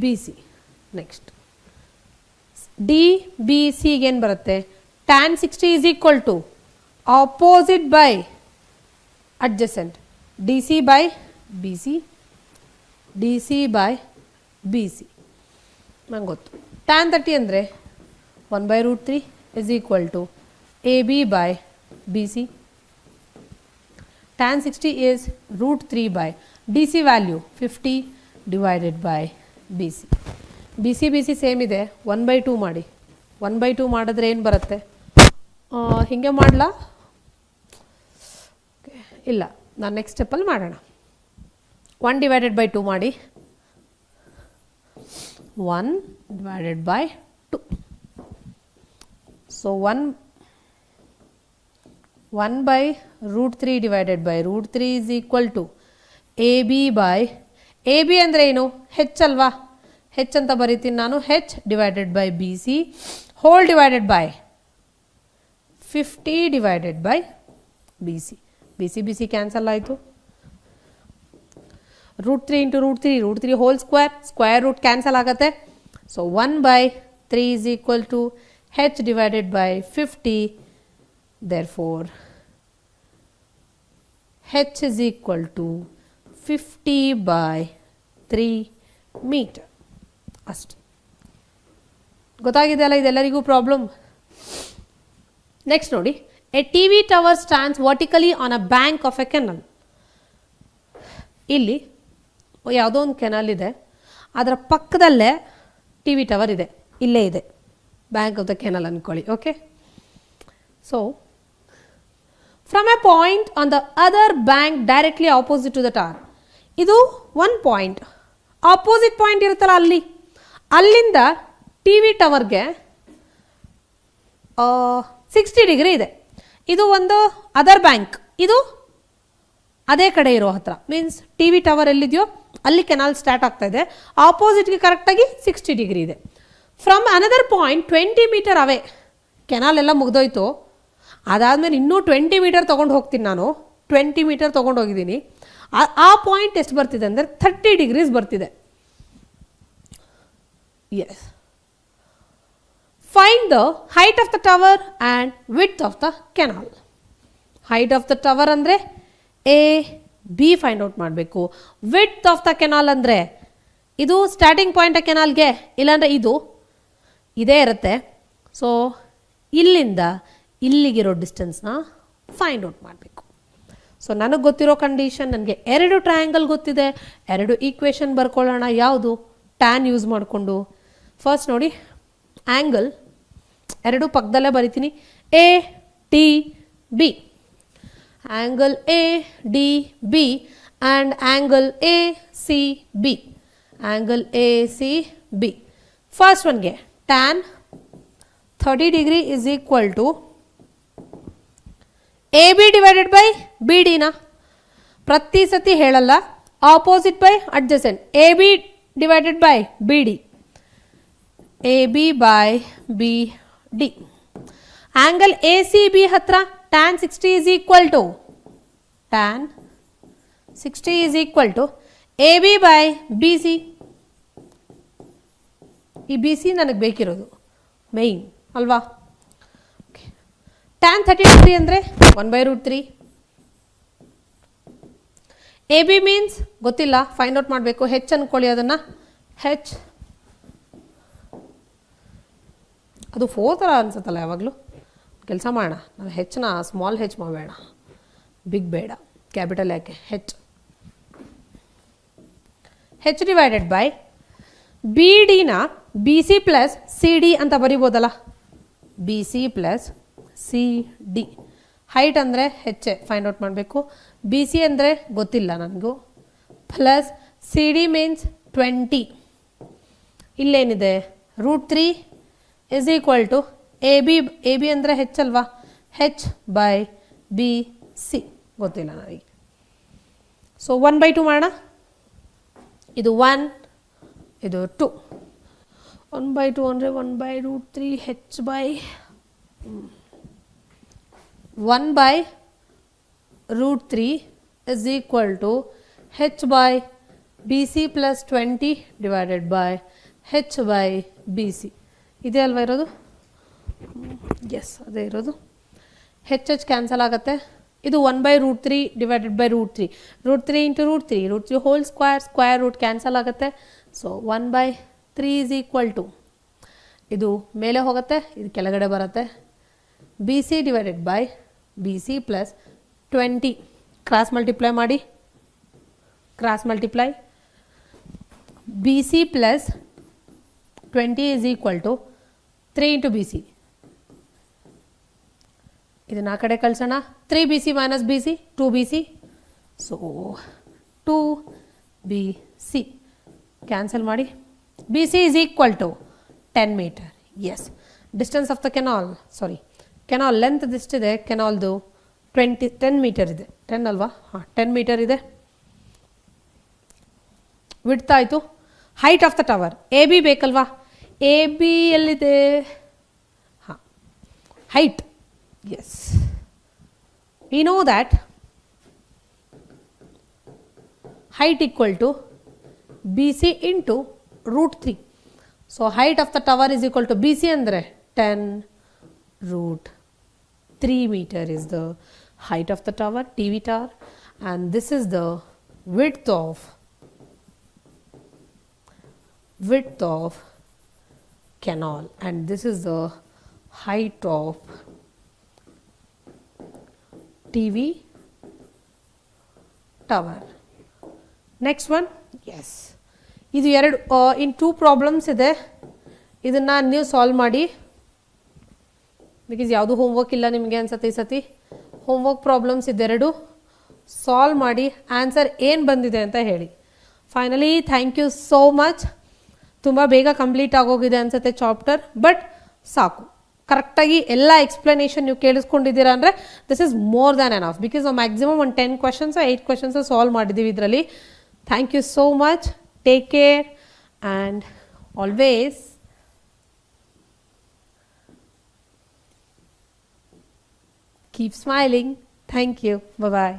B C. Next D B ಸಿಗೆ ಏನು ಬರುತ್ತೆ? Tan 60 is equal to opposite by adjacent, D C by B C, D C by B C. ನಂಗೆ ಗೊತ್ತು. Tan 30 ಅಂದರೆ 1/√3 is equal to A B by B C. Tan 60 is √3 by D C value 50 divided by B C. B C same ಇದೆ, 1/2 ಮಾಡಿ. 1/2 ಮಾಡಿದ್ರೆ ಏನು ಬರುತ್ತೆ? ಹೀಗೆ ಮಾಡಲಾ? ಇಲ್ಲ, ನಾನು ನೆಕ್ಸ್ಟ್ ಸ್ಟೆಪ್ಪಲ್ಲಿ ಮಾಡೋಣ. 1 ಡಿವೈಡೆಡ್ ಬೈ 2 ಮಾಡಿ. 1 divided by 2. So 1/√3 divided by √3 is equal to A B by, A B ಅಂದರೆ ಏನು? ಹೆಚ್ ಅಲ್ವಾ? ಹೆಚ್ ಅಂತ ಬರೀತೀನಿ ನಾನು. H divided by B C whole divided by 50 divided by B C. B C cancel ಆಯಿತು. √3 into √3 whole square root cancel ಆಗುತ್ತೆ. So 1/3 is equal to H divided by 50. Therefore H is equal to 50/3 meter. ಅಷ್ಟೆ. ಗೊತ್ತಾಗಿದೆ ಅಲ್ಲ ಇದೆಲ್ಲರಿಗೂ problem? Next ನೋಡಿ, a TV tower stands vertically on a bank of a canal. ಇಲ್ಲಿ ಯಾವುದೋ ಒಂದು kennel ಇದೆ, ಅದರ ಪಕ್ಕದಲ್ಲೇ ಟಿ ವಿ ಟವರ್ ಇದೆ, ಇಲ್ಲೇ ಇದೆ, ಬ್ಯಾಂಕ್ ಆಫ್ ದ ಕೆನಲ್ ಅಂದ್ಕೊಳ್ಳಿ. Okay, so from a point on the other bank directly opposite to the tower. ಇದು ಒಂದು ಪಾಯಿಂಟ್, ಆಪೋಸಿಟ್ ಪಾಯಿಂಟ್ ಇರುತ್ತಲ್ಲ ಅಲ್ಲಿಂದ ಟಿ ವಿ ಟವರ್ಗೆ 60 ಡಿಗ್ರಿ ಇದೆ. ಇದು ಒಂದು ಅದರ್ ಬ್ಯಾಂಕ್, ಇದು ಅದೇ ಕಡೆ ಇರೋ ಹತ್ರ, ಮೀನ್ಸ್ ಟಿ ವಿ ಟವರ್ ಎಲ್ಲಿದೆಯೋ ಅಲ್ಲಿ ಕೆನಾಲ್ ಸ್ಟಾರ್ಟ್ ಆಗ್ತಾ ಇದೆ, ಆಪೋಸಿಟ್ಗೆ ಕರೆಕ್ಟಾಗಿ 60 ಡಿಗ್ರಿ ಇದೆ. From another point 20 metre away, canal ಎಲ್ಲ ಮುಗ್ದೋಯ್ತು, ಅದಾದಮೇಲೆ ಇನ್ನೂ 20 ಮೀಟರ್ ತೊಗೊಂಡು ಹೋಗ್ತೀನಿ ನಾನು. 20 ಮೀಟರ್ ತೊಗೊಂಡು ಹೋಗಿದ್ದೀನಿ. ಆ ಪಾಯಿಂಟ್ ಎಷ್ಟು ಬರ್ತಿದೆ ಅಂದರೆ 30 ಡಿಗ್ರೀಸ್ ಬರ್ತಿದೆ. Yes. Find the height of the tower and width of the canal. Height of the tower ಅಂದರೆ ಎ ಬಿ ಫೈಂಡ್ ಔಟ್ ಮಾಡಬೇಕು. ವಿಡ್ತ್ ಆಫ್ ದ ಕೆನಾಲ್ ಅಂದರೆ ಇದು ಸ್ಟಾರ್ಟಿಂಗ್ ಪಾಯಿಂಟ್ ಕೆನಾಲ್ಗೆ, ಇಲ್ಲಾಂದರೆ ಇದು ಇದೇ ಇರುತ್ತೆ. ಸೊ ಇಲ್ಲಿಂದ ಇಲ್ಲಿಗಿರೋ ಡಿಸ್ಟೆನ್ಸ್ನ ಫೈಂಡ್ ಔಟ್ ಮಾಡಬೇಕು. ಸೊ ನನಗೆ ಗೊತ್ತಿರೋ ಕಂಡೀಷನ್, ನನಗೆ 2 ಟ್ರಯಾಂಗಲ್ ಗೊತ್ತಿದೆ, 2 ಈಕ್ವೇಷನ್ ಬರ್ಕೊಳ್ಳೋಣ. ಯಾವುದು? ಟ್ಯಾನ್ ಯೂಸ್ ಮಾಡಿಕೊಂಡು. ಫಸ್ಟ್ ನೋಡಿ, ಆ್ಯಂಗಲ್ ಎರಡು ಪಕ್ಕದಲ್ಲೇ ಬರಿತೀನಿ. A T B, angle A D B and angle A C B, angle A C B. First ಒನ್ಗೆ tan 30 degree is equal to A B divided by B ಡಿನ ಪ್ರತಿ ಸತಿ ಹೇಳಲ್ಲ, opposite by adjacent. A B divided by B D, A B by B D. Angle A C B ಹತ್ರ tan 60 is equal to tan 60 is equal to A B by B C. ಈ B C ನನಗೆ ಬೇಕಿರೋದು main ಅಲ್ವಾ. Tan 30 degree ಅಂದರೆ 1/√3. A B means ಗೊತ್ತಿಲ್ಲ, find out ಮಾಡಬೇಕು. H ಅಂದ್ಕೊಳ್ಳಿ ಅದನ್ನು, ಹೆಚ್. ಅದು 4 ಥರ ಅನ್ಸುತ್ತಲ್ಲ ಯಾವಾಗಲೂ. ಕೆಲಸ ಮಾಡೋಣ, ನಾವು ಹೆಚ್ಚನ್ನ ಸ್ಮಾಲ್ ಹೆಚ್ ಮಾಡಬೇಡ, ಬಿಗ್ ಬೇಡ, ಕ್ಯಾಪಿಟಲ್ ಯಾಕೆ. ಹೆಚ್ ಡಿವೈಡೆಡ್ ಬೈ ಬಿ ಡಿನ B C plus C D ಅಂತ ಬರಿಬೋದಲ್ಲ. B C plus C D. Height ಅಂದರೆ ಹೆಚ್ಚೆ ಫೈಂಡ್ ಔಟ್ ಮಾಡಬೇಕು. ಬಿ ಸಿ ಅಂದರೆ ಗೊತ್ತಿಲ್ಲ ನನಗೂ. Plus C D means 20. ಇಲ್ಲೇನಿದೆ √3 is equal to A B ಅಂದರೆ ಹೆಚ್ ಅಲ್ವಾ, ಹೆಚ್ ಬೈ ಬಿ ಸಿ ಗೊತ್ತಿಲ್ಲ ನನಗೆ. ಸೊ 1/2 ಮಾಡೋಣ. ಇದು 1, ಇದು 2. 1/2 ಅಂದರೆ 1/√3 H by 1/√3 is equal to h by bc plus 20 divided by h by bc. ಇದೆ ಅಲ್ವಾ ಇರೋದು? ಎಸ್, ಅದೇ ಇರೋದು. ಹೆಚ್ ಹೆಚ್ ಕ್ಯಾನ್ಸಲ್ ಆಗುತ್ತೆ. ಇದು 1/√3 divided by √3. √3 into √3, √3 whole square root cancel ಆಗುತ್ತೆ. ಸೊ 1/3 ಈಸ್ ಈಕ್ವಲ್ ಟು, ಇದು ಮೇಲೆ ಹೋಗುತ್ತೆ, ಇದು ಕೆಳಗಡೆ ಬರುತ್ತೆ. B C divided by B C plus 20. Cross multiply ಮಾಡಿ, ಕ್ರಾಸ್ ಮಲ್ಟಿಪ್ಲೈ. ಬಿ C plus 20 is equal to 3 into B C. ಇದನ್ನು ಆ ಕಡೆ ಕಳಿಸೋಣ. 3 B C minus B C 2 B C. So 2 B C cancel ಮಾಡಿ. B C is equal to 10 meter. Yes, distance of the canal, sorry canal length ಇಷ್ಟಿದೆ, ಕೆನಾಲ್ದು 10 meter ಇದೆ. 10 ಅಲ್ವಾ? ಹಾಂ, 10 ಮೀಟರ್ ಇದೆ. ವಿಡ್ತ್ ಆಯಿತು. Height of the tower A B ಬೇಕಲ್ವಾ? A B ಎಲ್ಲಿದೆ? ಹಾಂ, height. Yes, we know that height equal to BC into √3. So height of the tower is equal to BC andre 10√3 meter is the height of the tower, TV tower, and this is the width of canal, and this is the height of TV tower. Next one, yes, ಇದು ಎರಡು ಇನ್ 2 problems ಇದೆ. ಇದನ್ನು ನೀವು solve ಮಾಡಿ, because ಯಾವುದು homework ಇಲ್ಲ ನಿಮಗೆ ಅನ್ಸುತ್ತೆ ಈ ಸತಿ. ಹೋಮ್ವರ್ಕ್ ಪ್ರಾಬ್ಲಮ್ಸ್ ಇದೆರಡು ಸಾಲ್ವ್ ಮಾಡಿ ಆನ್ಸರ್ ಏನು ಬಂದಿದೆ ಅಂತ ಹೇಳಿ. Finally thank you so much. ತುಂಬ ಬೇಗ ಕಂಪ್ಲೀಟ್ ಆಗೋಗಿದೆ ಅನ್ಸುತ್ತೆ ಚಾಪ್ಟರ್, ಬಟ್ ಸಾಕು. ಕರೆಕ್ಟಾಗಿ ಎಲ್ಲ ಎಕ್ಸ್ಪ್ಲನೇಷನ್ ನೀವು ಕೇಳಿಸ್ಕೊಂಡಿದ್ದೀರಾ ಅಂದರೆ this is more than enough, because ನಾವು ಮ್ಯಾಕ್ಸಿಮಮ್ ಒಂದು 10 ಕ್ವಶನ್ಸ್ 8 ಕ್ವಶನ್ಸ್ ಸಾಲ್ವ್ ಮಾಡಿದ್ದೀವಿ ಇದರಲ್ಲಿ. Thank you so much. Take care and always keep smiling. Thank you. Bye-bye.